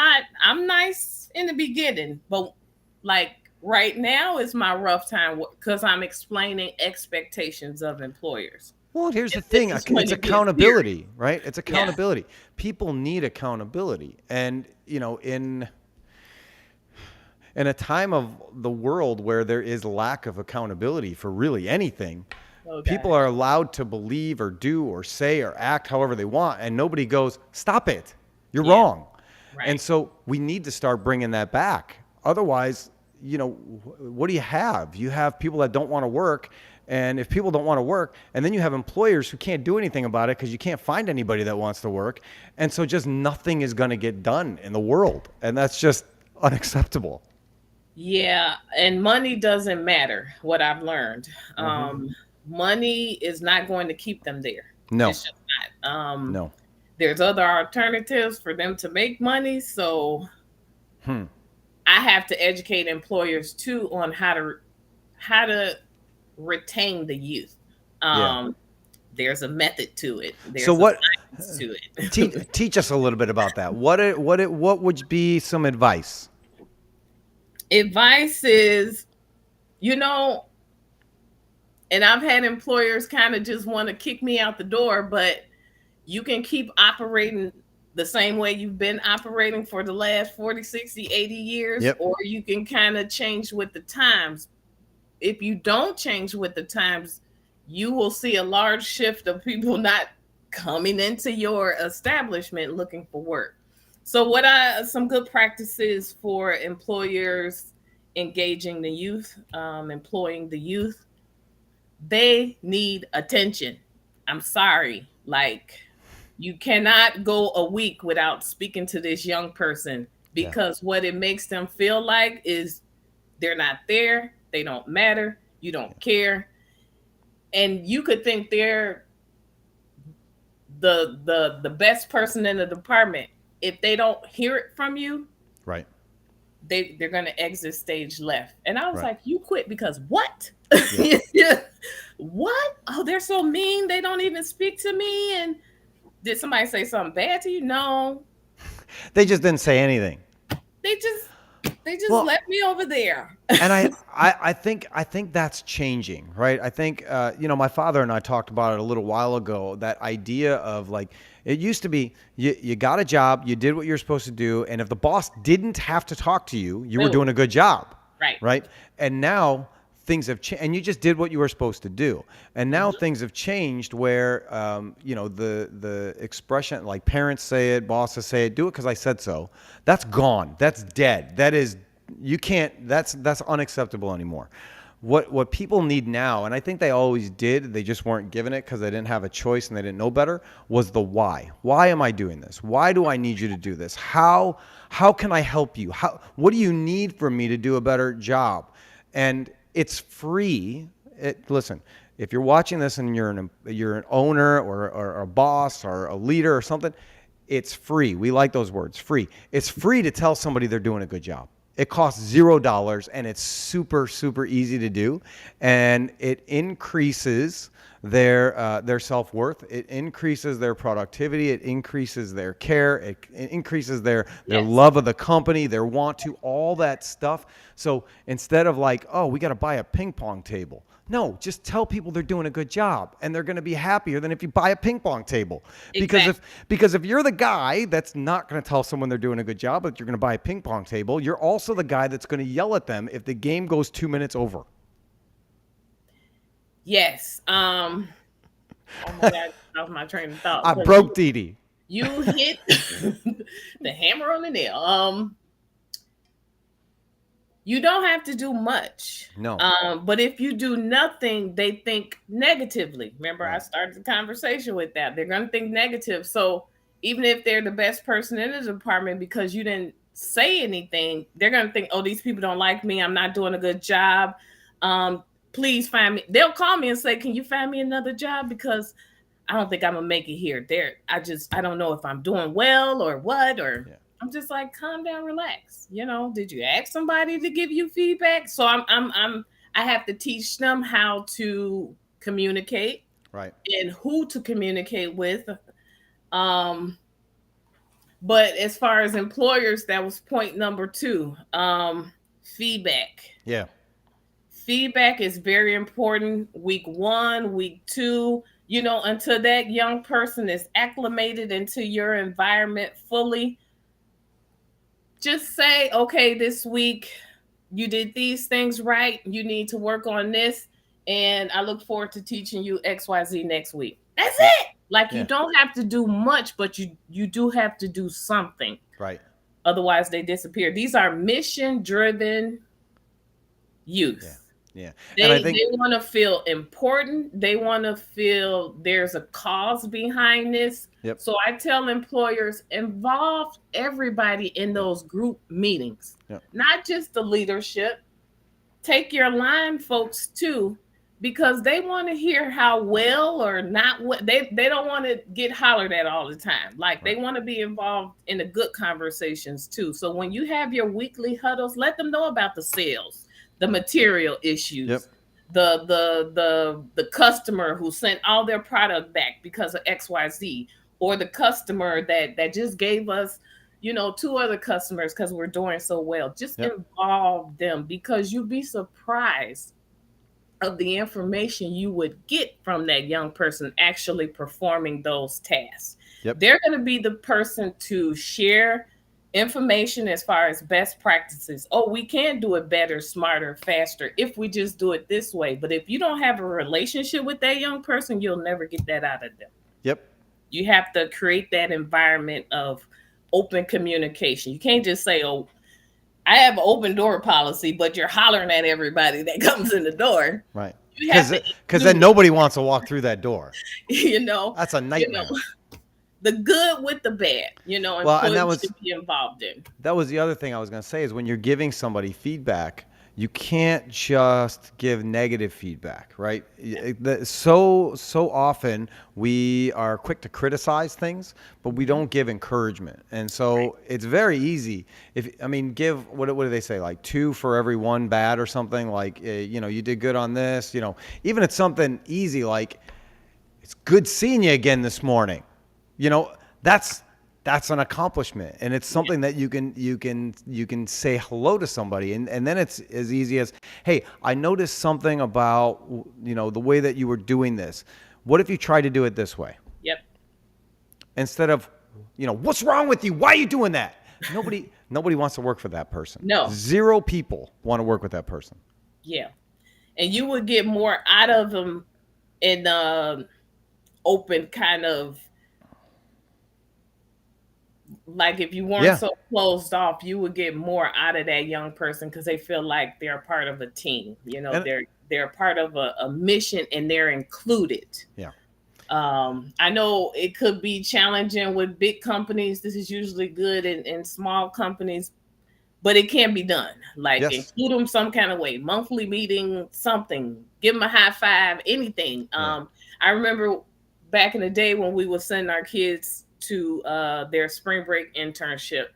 nice in the beginning, but like right now is my rough time because I'm explaining expectations of employers. Well, here's the thing. It's accountability, right? It's accountability. Yeah. People need accountability. And, in in a time of the world where there is lack of accountability for really anything, Oh people God. are allowed to believe or do or say or act however they want, and nobody goes, stop it, you're Yeah. wrong. And Right. so we need to start bringing that back. Otherwise, what do you have? You have people that don't want to work. And if people don't want to work, and then you have employers who can't do anything about it because you can't find anybody that wants to work. And so just nothing is going to get done in the world. And that's just unacceptable. Yeah, and money doesn't matter, what I've learned. Mm-hmm. Money is not going to keep them there. No, It's just not. no. There's other alternatives for them to make money, so Hmm. I have to educate employers too on how to retain the youth. Yeah. Um, there's a method to it. So There's a what? science to Teach, it. teach us a little bit about that. What would be some advice? Advice is, you know, and I've had employers kind of just want to kick me out the door, but you can keep operating the same way you've been operating for the last 40, 60, 80 years, Yep. or you can kind of change with the times. If you don't change with the times, you will see a large shift of people not coming into your establishment looking for work. So, what are some good practices for employers engaging the youth, employing the youth? They need attention. I'm sorry. Like, you cannot go a week without speaking to this young person, Yeah. because what it makes them feel like is they're not there, they don't matter, you don't care. And you could think they're the best person in the department. If they don't hear it from you, Right. they're gonna exit stage left. And I was Right. like, you quit because what? Yeah. What? Oh, they're so mean. They don't even speak to me. And did somebody say something bad to you? No. They just didn't say anything. They just they just Well, left me over there. and I think that's changing, right? I think my father and I talked about it a little while ago. That idea of like it used to be you got a job, you did what you're supposed to do, and if the boss didn't have to talk to you, you were No. doing a good job, Right. right? And now things have changed, and you just did what you were supposed to do. And now Mhm. things have changed where the expression like parents say it, bosses say it, do it because I said so. That's gone. That's dead. That is you can't. That's unacceptable anymore. What people need now, and I think they always did, they just weren't given it because they didn't have a choice and they didn't know better, was the why. Why am I doing this? Why do I need you to do this? How can I help you? What do you need from me to do a better job? And it's free. Listen, if you're watching this and you're an owner or a boss or a leader or something, it's free. We like those words, free. It's free to tell somebody they're doing a good job. It costs $0 and it's super, super easy to do. And it increases their self-worth. It increases their productivity. It increases their care. It increases their Yes. love of the company, their want to, all that stuff. So instead of like, oh, we got to buy a ping pong table. No, just tell people they're doing a good job, and they're going to be happier than if you buy a ping pong table. Because Exactly. if you're the guy that's not going to tell someone they're doing a good job, but you're going to buy a ping pong table, you're also the guy that's going to yell at them if the game goes 2 minutes over. Yes. Oh my God, off my train of thought. I But broke Dee Dee. you hit the hammer on the nail. You don't have to do much. No. But if you do nothing, they think negatively. Remember, I Right. started the conversation with that. They're going to think negative. So even if they're the best person in the department, because you didn't say anything, they're going to think, oh, these people don't like me. I'm not doing a good job. Um, please find me. They'll call me and say, can you find me another job? Because I don't think I'm gonna make it here. I don't know if I'm doing well or what, or Yeah. I'm just like, calm down, relax. Did you ask somebody to give you feedback? So I have to teach them how to communicate Right. and who to communicate with. Um, but as far as employers, that was point number two. Feedback. Yeah. Feedback is very important. Week one, week two, until that young person is acclimated into your environment fully. Just say, okay, this week You did these things right. You need to work on this. And I look forward to teaching you XYZ next week. That's Yep. it. Like you Yeah. don't have to do much, but you do have to do something. Right. Otherwise they disappear. These are mission driven Yeah. youth. Yeah. And I They think, want to feel important. They want to feel there's a cause behind this. yep. So I tell employers involve everybody in Yep. those group meetings, Yep. not just the leadership. Take your line folks too, because they want to hear how well or not what they don't want to get hollered at all the time. Like they Right. want to be involved in the good conversations too. So when you have your weekly huddles, let them know about the sales, the material Yep. issues, the customer who sent all their product back because of XYZ, or the customer that just gave us, two other customers because we're doing so well. Just Yep. involve them, because you'd be surprised of the information you would get from that young person actually performing those tasks. Yep. They're going to be the person to share information as far as best practices. Oh, we can do it better, smarter, faster if we just do it this way. But if you don't have a relationship with that young person, you'll never get that out of them. Yep. You have to create that environment of open communication. You can't just say, "Oh, I have an open door policy," but you're hollering at everybody that comes in the door. Right. You have to Because then nobody wants to walk through that door. you know, That's a nightmare. the good with the bad, Well, and employees should be involved in. that was the other thing I was going to say is when you're giving somebody feedback, you can't just give negative feedback, right? So often we are quick to criticize things, but we don't give encouragement. And so it's very easy. Give, what do they say? Like 2 for every 1 bad or something, like, you did good on this, even it's something easy, like it's good seeing you again this morning. That's an accomplishment, and it's something that you can say hello to somebody, and then it's as easy as, hey, I noticed something about the way that you were doing this. What if you try to do it this way? Yep. Instead of, what's wrong with you? Why are you doing that? Nobody wants to work for that person. No. 0 people want to work with that person. Yeah. And you would get more out of them in open kind of, like if you weren't so closed off, you would get more out of that young person because they feel like they're part of a team. They're part of a mission and they're included. Yeah. I know it could be challenging with big companies. This is usually good in small companies, but it can be done. Like include them some kind of way, monthly meeting, something, give them a high five, anything. I remember back in the day when we would send our kids to their spring break internship,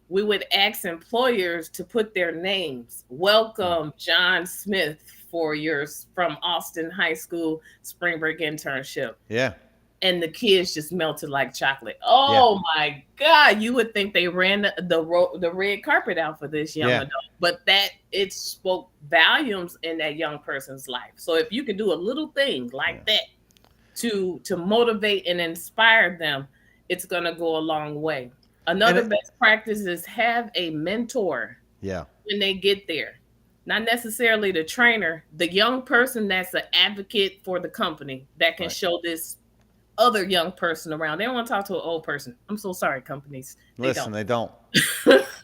we would ask employers to put their names. Welcome, John Smith, for yours from Austin High School spring break internship. Yeah. And the kids just melted like chocolate. Oh my God. You would think they ran the red carpet out for this young adult. But it spoke volumes in that young person's life. So if you can do a little thing like that to motivate and inspire them, it's going to go a long way. Another best practice is have a mentor when they get there. Not necessarily the trainer, the young person that's an advocate for the company that can show this other young person around. They don't want to talk to an old person. I'm so sorry, companies. They don't.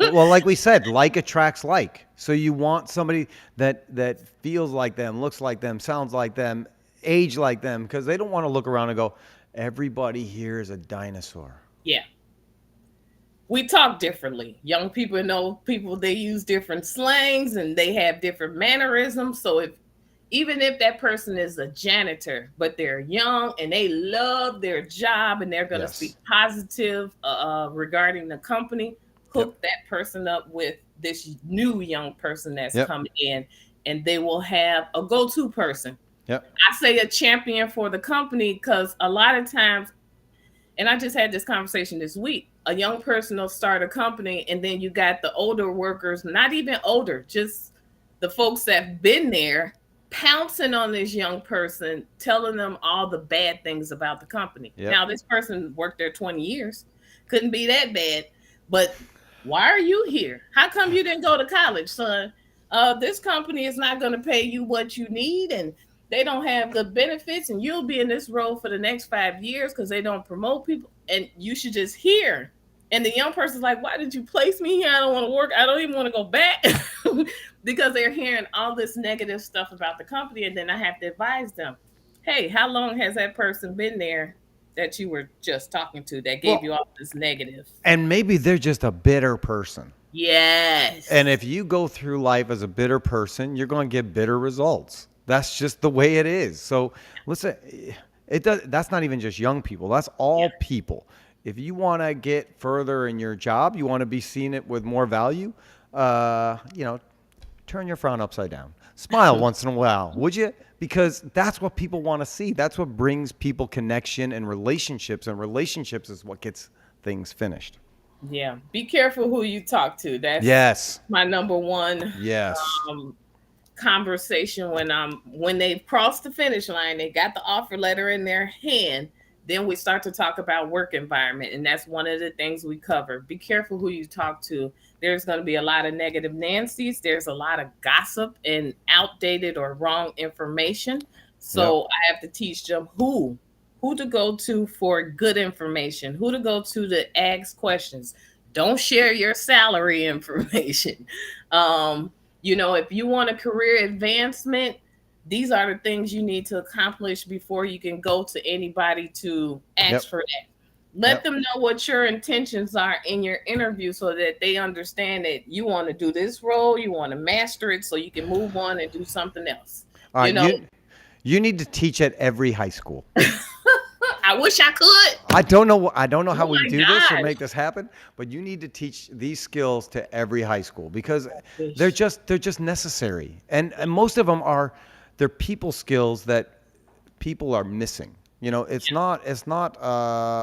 Well, like we said, like attracts like. So you want somebody that feels like them, looks like them, sounds like them, age like them, because they don't want to look around and go, everybody here is a dinosaur. Yeah. We talk differently. Young people they use different slangs and they have different mannerisms. So even if that person is a janitor, but they're young and they love their job and they're going to speak positive regarding the company, hook that person up with this new young person that's coming in, and they will have a go-to person. Yep. I say a champion for the company because a lot of times, and I just had this conversation this week, a young person will start a company and then you got the older workers, not even older, just the folks that have been there, pouncing on this young person, telling them all the bad things about the company. Yep. Now, this person worked there 20 years. Couldn't be that bad. But why are you here? How come you didn't go to college, son? this company is not going to pay you what you need, and they don't have good benefits, and you'll be in this role for the next 5 years because they don't promote people, and you should just hear. And the young person's like, why did you place me here? I don't want to work. I don't even want to go back because they're hearing all this negative stuff about the company. And then I have to advise them, hey, how long has that person been there that you were just talking to that gave you Well, all this negative? and maybe they're just a bitter person. And Yes. if you go through life as a bitter person, you're going to get bitter results. That's just the way it is. So listen, it does. That's not even just young people. That's Yeah. all people. If you want to get further in your job, you want to be seen it with more value. You know, turn your frown upside down. Smile once in a while, would you? Because that's what people want to see. That's what brings people connection and relationships is what gets things finished. Yeah. Be careful who you talk to. That's Yes. my number one Yes. um, conversation when they've crossed the finish line, they got the offer letter in their hand, then we start to talk about work environment, and that's one of the things we cover. Be careful who you talk to. There's going to be a lot of negative Nancy's, there's a lot of gossip and outdated or wrong information. Yep. So I have to teach them who to go to for good information, who to go to ask questions. Don't share your salary information. um if you want a career advancement, these are the things you need to accomplish before you can go to anybody to ask Yep. for that. Let Yep. them know what your intentions are in your interview so that they understand that you want to do this role, you want to master it so you can move on and do something else. All You right. know, You need to teach at every high school. I wish I could. I don't know how Oh we my do this or gosh. make this happen, but you need to teach these skills to every high school because Wish. they're just necessary. And most of them are they're people skills that people are missing. You know, it's not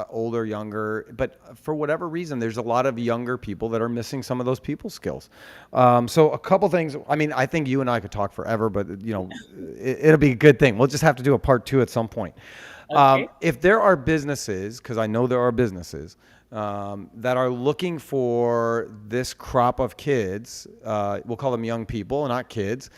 older, younger, but for whatever reason, there's a lot of younger people that are missing some of those people skills. So a couple things. I mean, I think you and I could talk forever, but it'll be a good thing. We'll just have to do a part two at some point. Okay. If there are businesses, because I know there are businesses that are looking for this crop of kids, we'll call them young people, not kids,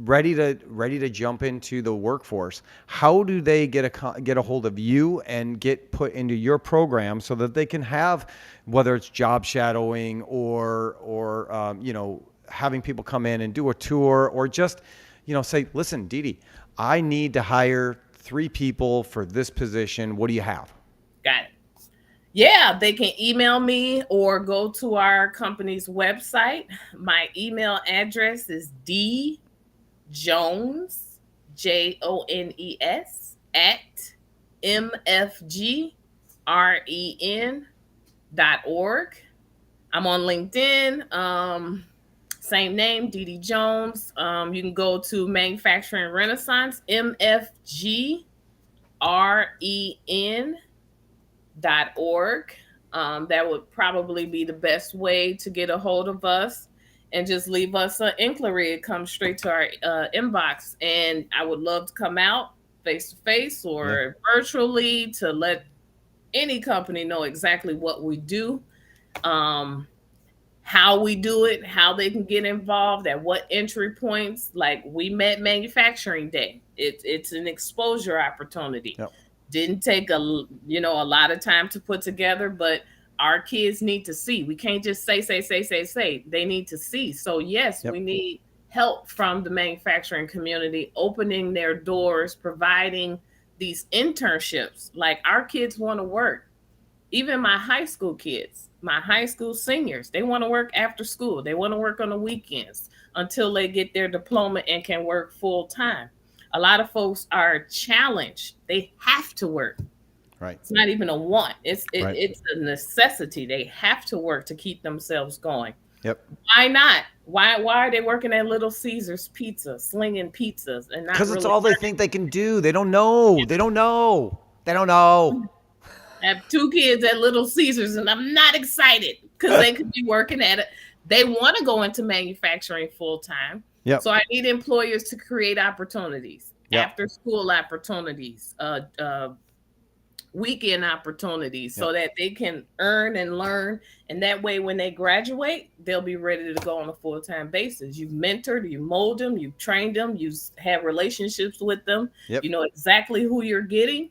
ready to jump into the workforce. How do they get a hold of you and get put into your program so that they can have, whether it's job shadowing or having people come in and do a tour or just say, listen, Dee Dee, I need to hire 3 people for this position. What do you have? Got it. Yeah, they can email me or go to our company's website. My email address is D Jones, Jones, at mfgren.org. I'm on LinkedIn. Same name, DeeDee Jones. You can go to Manufacturing Renaissance, mfgren.org. That would probably be the best way to get a hold of us and just leave us an inquiry. It comes straight to our inbox. And I would love to come out face to face Yeah. or virtually to let any company know exactly what we do, how we do it, how they can get involved, at what entry points. Like we met Manufacturing Day. It's an exposure opportunity. Yep. Didn't take a lot of time to put together, but our kids need to see. We can't just say. They need to see. So yes, Yep. we need help from the manufacturing community, opening their doors, providing these internships. Like our kids want to work. Even my high school kids, my high school seniors, they want to work after school. They want to work on the weekends until they get their diploma and can work full time. A lot of folks are challenged. They have to work. Right. It's not even a want. Right. It's a necessity. They have to work to keep themselves going. Yep. Why not? Why are they working at Little Caesars Pizza, slinging pizzas and not Because it's really all they think they can do. They don't know. They don't know. They don't know. I have 2 kids at Little Caesars, and I'm not excited because they could be working at it. They want to go into manufacturing full time. Yep. So I need employers to create opportunities, Yep. after school opportunities, weekend opportunities Yep. so that they can earn and learn. And that way, when they graduate, they'll be ready to go on a full time basis. You've mentored, you mold them, you've trained them, you have relationships with them. Yep. You know exactly who you're getting.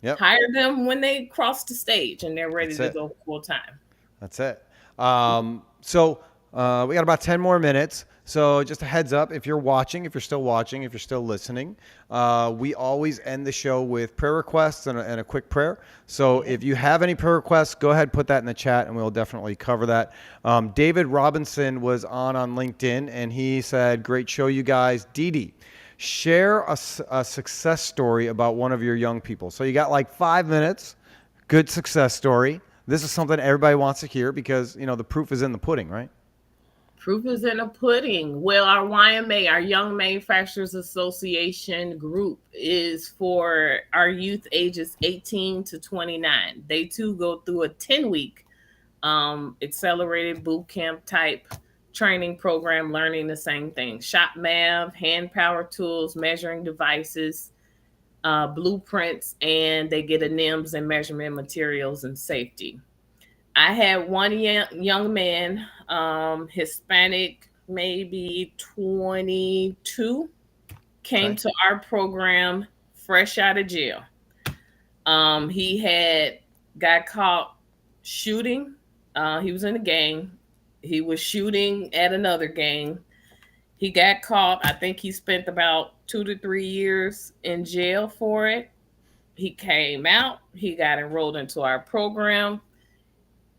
Yep. Hire them when they cross the stage and they're ready That's to it. go full time. That's it. So we got about 10 more minutes. So just a heads up, if you're watching, if you're still watching, if you're still listening, we always end the show with prayer requests and a quick prayer. So if you have any prayer requests, go ahead, put that in the chat, and we'll definitely cover that. David Robinson was on LinkedIn, and he said, great show, you guys. Dee Dee, share a success story about one of your young people. So you got like 5 minutes, good success story. This is something everybody wants to hear because, the proof is in the pudding, right? Proof is in the pudding. Well, our YMA, our Young Manufacturers Association group, is for our youth ages 18 to 29. They too go through a 10-week accelerated boot camp type training program, learning the same thing: shop math, hand power tools, measuring devices, blueprints, and they get a NIMS and measurement materials and safety. I had one young man, Hispanic, maybe 22, came Okay. to our program fresh out of jail. He had got caught shooting. He was in a gang. He was shooting at another gang. He got caught. I think he spent about 2 to 3 years in jail for it. He came out. He got enrolled into our program.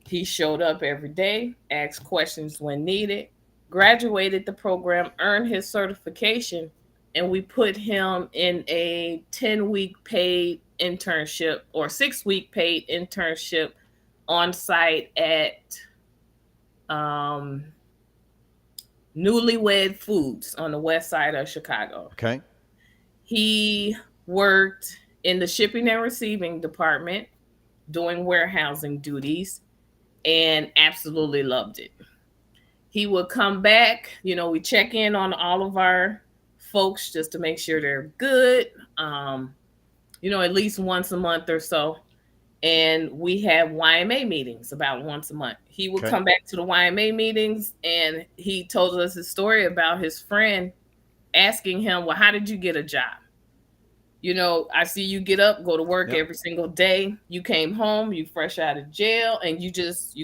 He showed up every day, asked questions when needed, graduated the program, earned his certification, and we put him in a 10-week paid internship or 6-week paid internship on site at um, Newlywed Foods on the west side of Chicago. Okay. He worked in the shipping and receiving department doing warehousing duties and absolutely loved it. He would come back, we check in on all of our folks just to make sure they're good, at least once a month or so. And we have YMA meetings about once a month. He would Okay. come back to the YMA meetings and he told us a story about his friend asking him, well, how did you get a job? I see you get up, go to work Yep. every single day. You came home, you fresh out of jail, and you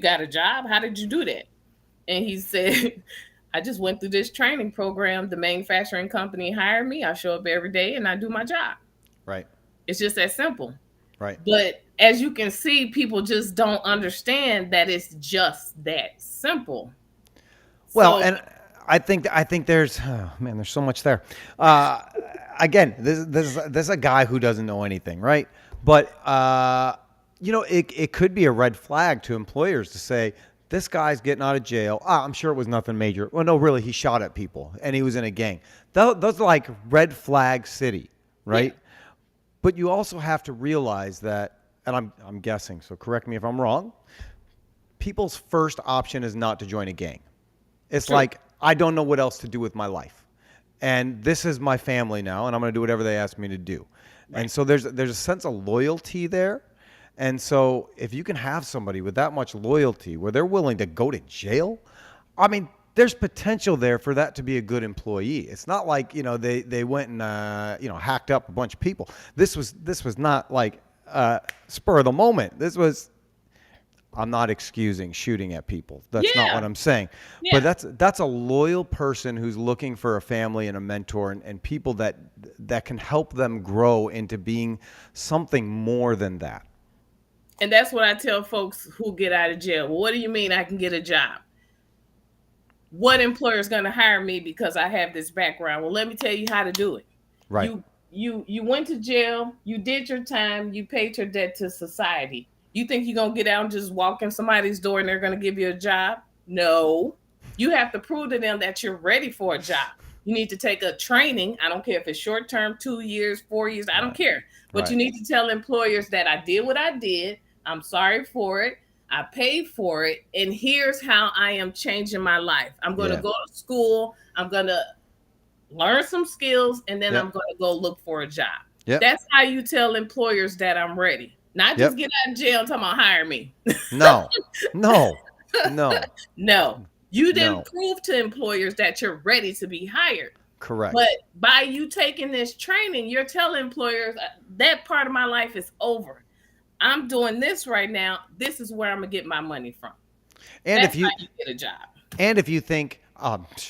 got a job. How did you do that? And he said, I just went through this training program. The manufacturing company hired me. I show up every day and I do my job. Right. It's just that simple. Right. But as you can see, people just don't understand that it's just that simple. Well, So, and I think there's there's so much there. Again, this is a guy who doesn't know anything, right? But it could be a red flag to employers to say this guy's getting out of jail. I'm sure it was nothing major. Well, no, really, he shot at people and he was in a gang. Those are like red flag city, right? yeah, But you also have to realize that, and I'm guessing, so correct me if I'm wrong. People's first option is not to join a gang. It's true. like, I don't know what else to do with my life. And this is my family now, and I'm going to do whatever they ask me to do. Right. And so there's a sense of loyalty there. And so if you can have somebody with that much loyalty where they're willing to go to jail, I mean, there's potential there for that to be a good employee. It's not like, they went and, hacked up a bunch of people. This was not like spur of the moment. This was, I'm not excusing shooting at people. That's not what Yeah. I'm saying. But Yeah. that's a loyal person who's looking for a family and a mentor and people that can help them grow into being something more than that. And that's what I tell folks who get out of jail. Well, what do you mean I can get a job? What employer is going to hire me because I have this background? Well, let me tell you how to do it. Right. You went to jail, you did your time, you paid your debt to society. You think you're going to get out and just walk in somebody's door and they're going to give you a job? No. You have to prove to them that you're ready for a job. You need to take a training. I don't care if it's short term, 2 years, 4 years, I don't care. But you Right. need to tell employers that I did what I did. I'm sorry for it. I paid for it. And here's how I am changing my life. I'm going to Yeah. go to school. I'm going to learn some skills, and then I'm Yep. going to go look for a job. Yep. That's how you tell employers that I'm ready. Not just Yep. get out of jail and talking about hire me. No, no, no, No, you didn't no. prove to employers that you're ready to be hired. Correct. But by you taking this training, you're telling employers that part of my life is over. I'm doing this right now. This is where I'm gonna get my money from. And That's if you how you get a job. and if you think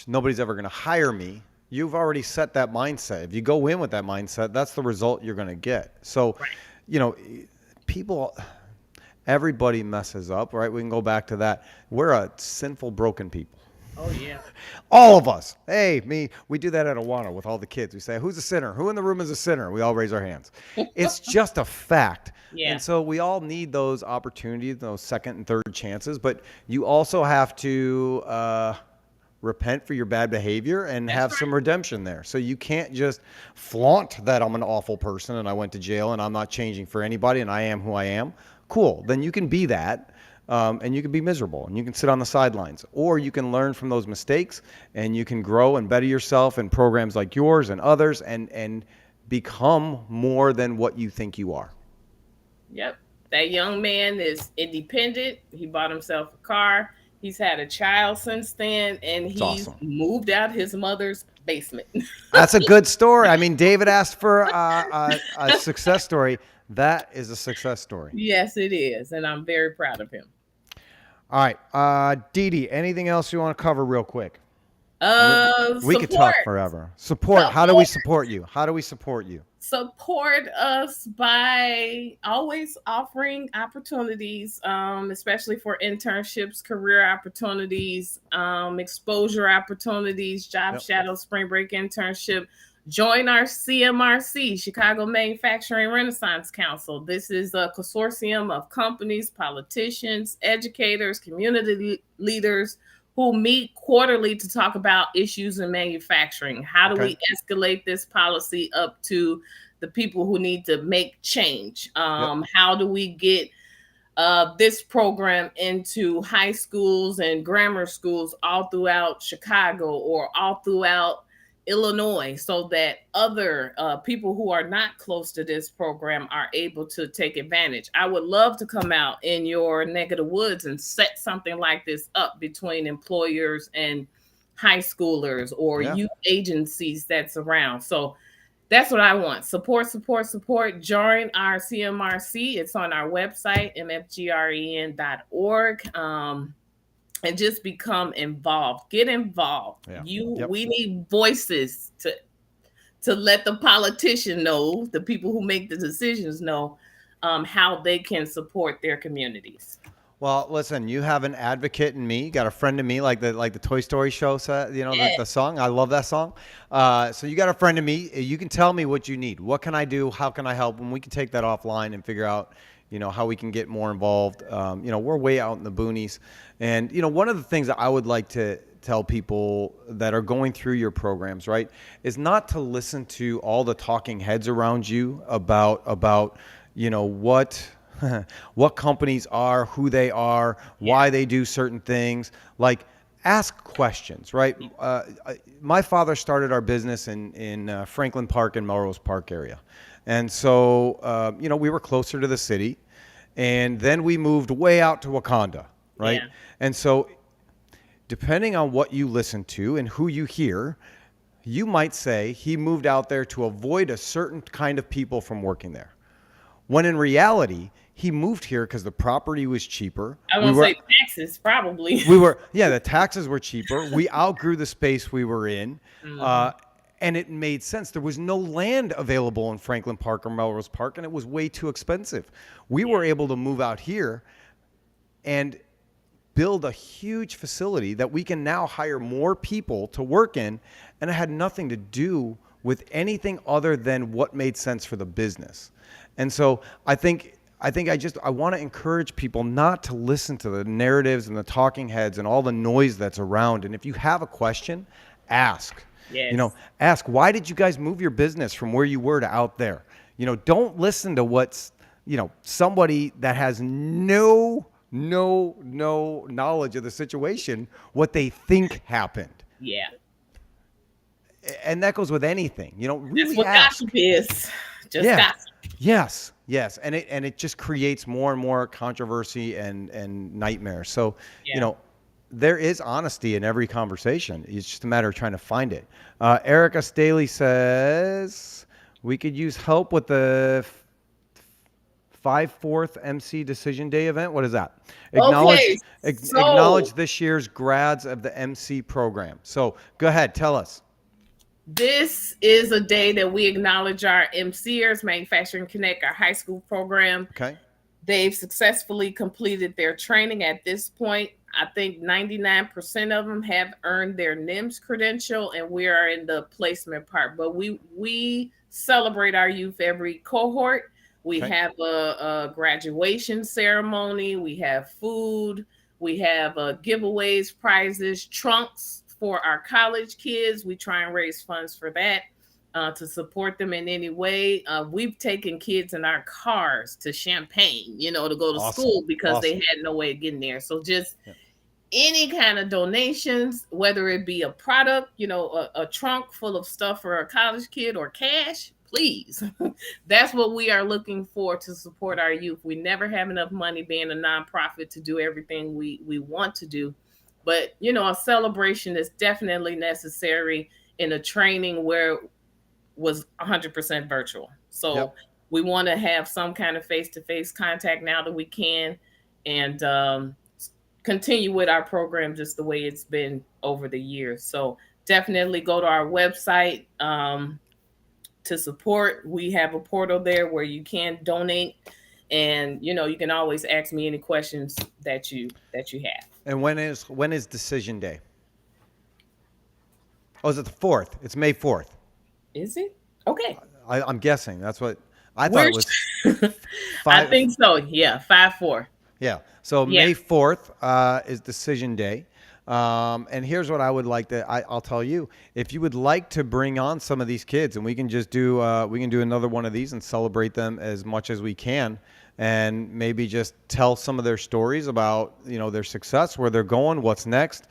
nobody's ever going to hire me, you've already set that mindset. If you go in with that mindset, that's the result you're going to get. So, Right. you know, people, everybody messes up, right? We can go back to that. We're a sinful, broken people. Oh yeah. All of us. Hey, me. We do that at Awana with all the kids. We say, who's a sinner? Who in the room is a sinner? We all raise our hands. It's just a fact. Yeah. And so we all need those opportunities, those second and third chances. But you also have to repent for your bad behavior and have some redemption there. So you can't just flaunt that I'm an awful person and I went to jail and I'm not changing for anybody and I am who I am. Cool. Then you can be that. And you can be miserable and you can sit on the sidelines, or you can learn from those mistakes and you can grow and better yourself in programs like yours and others and become more than what you think you are. Yep. That young man is independent. He bought himself a car. He's had a child since then, and he's awesome. Moved out his mother's basement. That's a good story. I mean, David asked for a success story. That is a success story. Yes, it is. And I'm very proud of him. All right. Dee Dee, anything else you want to cover real quick? We could talk forever. Support. How do we support you? How do we support you? Support us by always offering opportunities, especially for internships, career opportunities, exposure opportunities, job shadow, spring break internship. Join our CMRC, Chicago Manufacturing Renaissance Council. This is a consortium of companies, politicians, educators, community leaders who meet quarterly to talk about issues in manufacturing. How do we escalate this policy up to the people who need to make change? How do we get this program into high schools and grammar schools all throughout Chicago or all throughout Illinois, so that other people who are not close to this program are able to take advantage? I would love to come out in your neck of the woods and set something like this up between employers and high schoolers or youth agencies that's around. So that's what I want. Support. Join our CMRC. It's on our website, mfgren.org. And just become involved. Get involved. We need voices to let the politician know, the people who make the decisions know, how they can support their communities. Well, listen, you have an advocate in me. You got a friend in me, like the Toy Story show said, the song. I love that song. So you got a friend in me. You can tell me what you need. What can I do? How can I help? And we can take that offline and figure out, how we can get more involved. We're way out in the boonies. And, one of the things that I would like to tell people that are going through your programs, right, is not to listen to all the talking heads around you about what companies are, who they are, why they do certain things. Like, ask questions, right? My father started our business in Franklin Park and Melrose Park area. And so, we were closer to the city. And then we moved way out to Wakanda, right? Yeah. And so, depending on what you listen to and who you hear, you might say he moved out there to avoid a certain kind of people from working there. When in reality, he moved here because the property was cheaper. I won't say taxes, probably. The taxes were cheaper. We outgrew the space we were in. Mm-hmm. And it made sense. There was no land available in Franklin Park or Melrose Park, and it was way too expensive. We were able to move out here and build a huge facility that we can now hire more people to work in, and it had nothing to do with anything other than what made sense for the business. And so I want to encourage people not to listen to the narratives and the talking heads and all the noise that's around. And if you have a question, ask. Yes. Ask, why did you guys move your business from where you were to out there? Don't listen to what's, somebody that has no knowledge of the situation, what they think happened. Yeah. And that goes with anything, really That's what ask. gossip is. Just gossip. Yes. Yes, and it just creates more and more controversy and nightmares. So, you Yeah. know, there is honesty in every conversation. It's just a matter of trying to find it. Erica Staley says we could use help with the 5/4 MC Decision Day event. What is that? Okay, so Acknowledge this year's grads of the MC program. So go ahead, tell us. this is a day that we acknowledge our MCers, Manufacturing Connect, our high school program. Okay. They've successfully completed their training at this point. I think 99% of them have earned their NIMS credential, and we are in the placement part. But we celebrate our youth every cohort. We Okay. have a graduation ceremony. We have food. We have giveaways, prizes, trunks for our college kids. We try and raise funds for that. To support them in any way. We've taken kids in our cars to Champaign, to go to Awesome. school because they Awesome. had no way of getting there. So just Yeah. any kind of donations, whether it be a product, a trunk full of stuff for a college kid or cash, please. That's what we are looking for to support our youth. We never have enough money being a nonprofit to do everything we want to do. But, a celebration is definitely necessary in a training where was 100% virtual. So Yep. we want to have some kind of face-to-face contact now that we can, and continue with our program just the way it's been over the years. So definitely go to our website to support. We have a portal there where you can donate, and you can always ask me any questions that you have. And when is decision day? Oh, is it the 4th? It's May 4th. Is it? Okay. I'm guessing. That's what I thought We're it was. I Five. think so. Yeah, 5/4. Yeah. So Yeah. May 4th is decision day. And here's what I would like to, I'll tell you, if you would like to bring on some of these kids and we can just do, we can do another one of these and celebrate them as much as we can. And maybe just tell some of their stories about, their success, where they're going, what's next.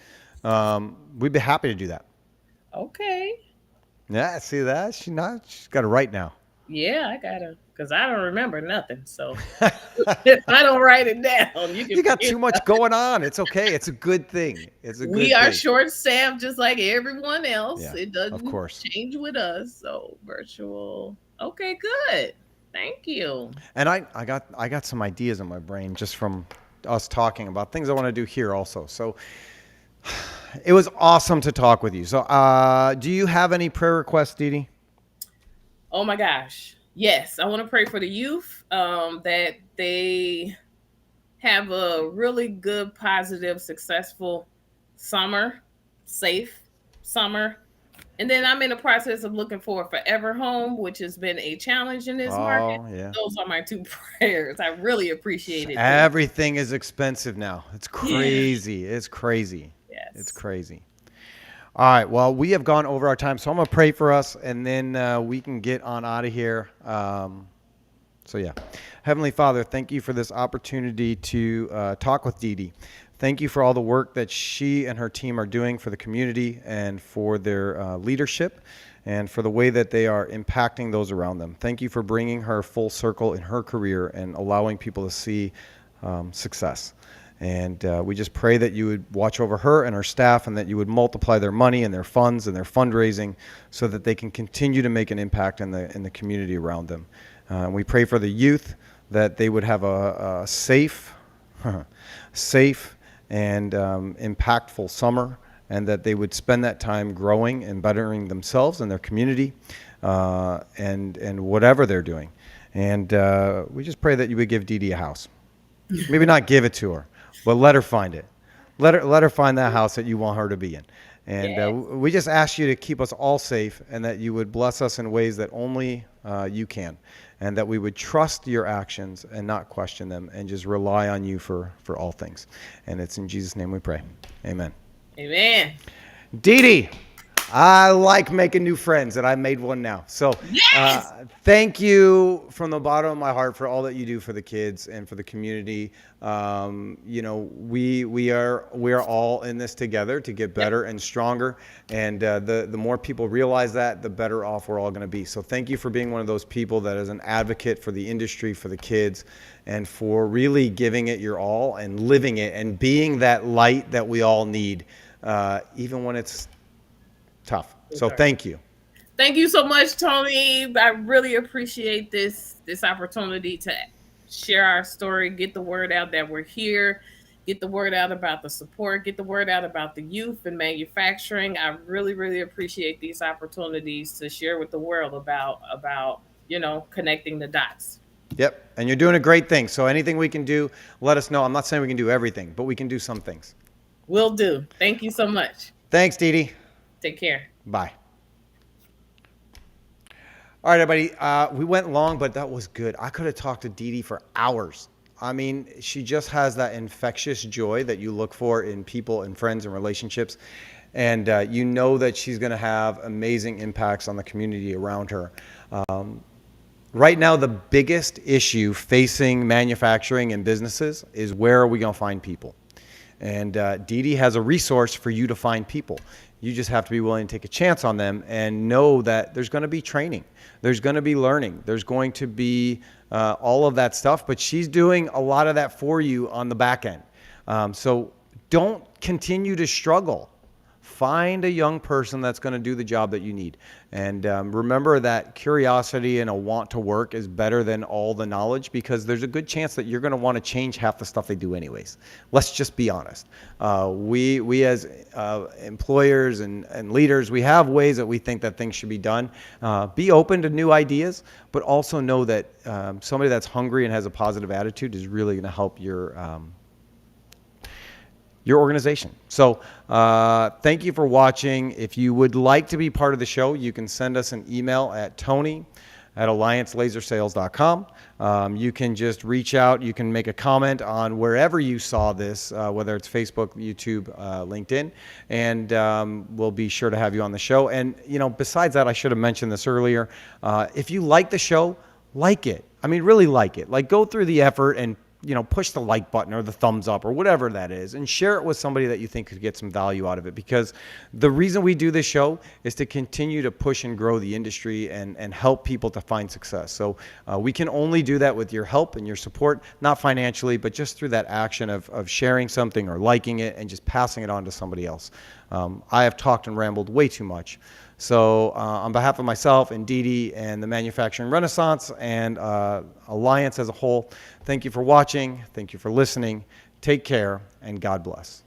We'd be happy to do that. Okay. Yeah. See that? She's got it right now. Yeah, I gotta, because I don't remember nothing. So if I don't write it down, you can You got forget. too much going on. It's okay. It's a good thing. It's a good We are thing. short staffed just like everyone else. Yeah, It of doesn't course. change with us. So virtual. Okay, good. Thank you. And I got some ideas in my brain just from us talking about things I want to do here also. So it was awesome to talk with you. So do you have any prayer requests, Dee Dee? Oh my gosh. Yes, I want to pray for the youth, that they have a really good, positive, successful summer, safe summer. And then I'm in the process of looking for a forever home, which has been a challenge in this market. Oh, yeah. Those are my two prayers. I really appreciate it. Everything is expensive now. It's Yeah. crazy. It's crazy. Yes. It's crazy. All right. Well, we have gone over our time, so I'm gonna pray for us, and then we can get on out of here. So yeah, Heavenly Father, thank you for this opportunity to talk with Dee Dee. Thank you for all the work that she and her team are doing for the community and for their leadership and for the way that they are impacting those around them. Thank you for bringing her full circle in her career and allowing people to see success. And we just pray that you would watch over her and her staff and that you would multiply their money and their funds and their fundraising so that they can continue to make an impact in the community around them. We pray for the youth that they would have a safe, safe and impactful summer, and that they would spend that time growing and bettering themselves and their community and whatever they're doing. And we just pray that you would give Dee Dee a house. Maybe not give it to her, but let her find it. Let her find that house that you want her to be in. And Yes. we just ask you to keep us all safe and that you would bless us in ways that only you can. And that we would trust your actions and not question them and just rely on you for all things. And it's in Jesus' name we pray. Amen. Amen. Dee Dee, I like making new friends, and I made one now. So, Yes. thank you from the bottom of my heart for all that you do for the kids and for the community. We are all in this together to get Yep. better and stronger. And the more people realize that, the better off we're all going to be. So, thank you for being one of those people that is an advocate for the industry, for the kids, and for really giving it your all and living it and being that light that we all need, even when it's tough. So thank you. Thank you so much, Tony. I really appreciate this opportunity to share our story, get the word out that we're here, get the word out about the support, get the word out about the youth and manufacturing. I really, really appreciate these opportunities to share with the world about connecting the dots. Yep. And you're doing a great thing. So anything we can do, let us know. I'm not saying we can do everything, but we can do some things. Will do. Thank you so much. Thanks, Dee Dee. Take care. Bye. All right, everybody. We went long, but that was good. I could have talked to Dee Dee for hours. I mean, she just has that infectious joy that you look for in people and friends and relationships. And you know that she's going to have amazing impacts on the community around her. Right now, the biggest issue facing manufacturing and businesses is where are we going to find people? And Dee Dee has a resource for you to find people. You just have to be willing to take a chance on them and know that there's going to be training. There's going to be learning. There's going to be all of that stuff. But she's doing a lot of that for you on the back end. So don't continue to struggle. Find a young person that's going to do the job that you need. And remember that curiosity and a want to work is better than all the knowledge, because there's a good chance that you're going to want to change half the stuff they do anyways. Let's just be honest. We as employers and leaders, we have ways that we think that things should be done. Be open to new ideas, but also know that somebody that's hungry and has a positive attitude is really going to help your organization. So thank you for watching. If you would like to be part of the show, you can send us an email at tony@alliancelasersales.com. You can just reach out. You can make a comment on wherever you saw this, whether it's Facebook, YouTube, LinkedIn, and we'll be sure to have you on the show. And, besides that, I should have mentioned this earlier. If you like the show, like it. I mean, really like it. Like, go through the effort and push the like button or the thumbs up or whatever that is, and share it with somebody that you think could get some value out of it. Because the reason we do this show is to continue to push and grow the industry and help people to find success. So we can only do that with your help and your support, not financially, but just through that action of sharing something or liking it and just passing it on to somebody else. I have talked and rambled way too much. So on behalf of myself and Dee Dee and the Manufacturing Renaissance and Alliance as a whole, thank you for watching. Thank you for listening. Take care, and God bless.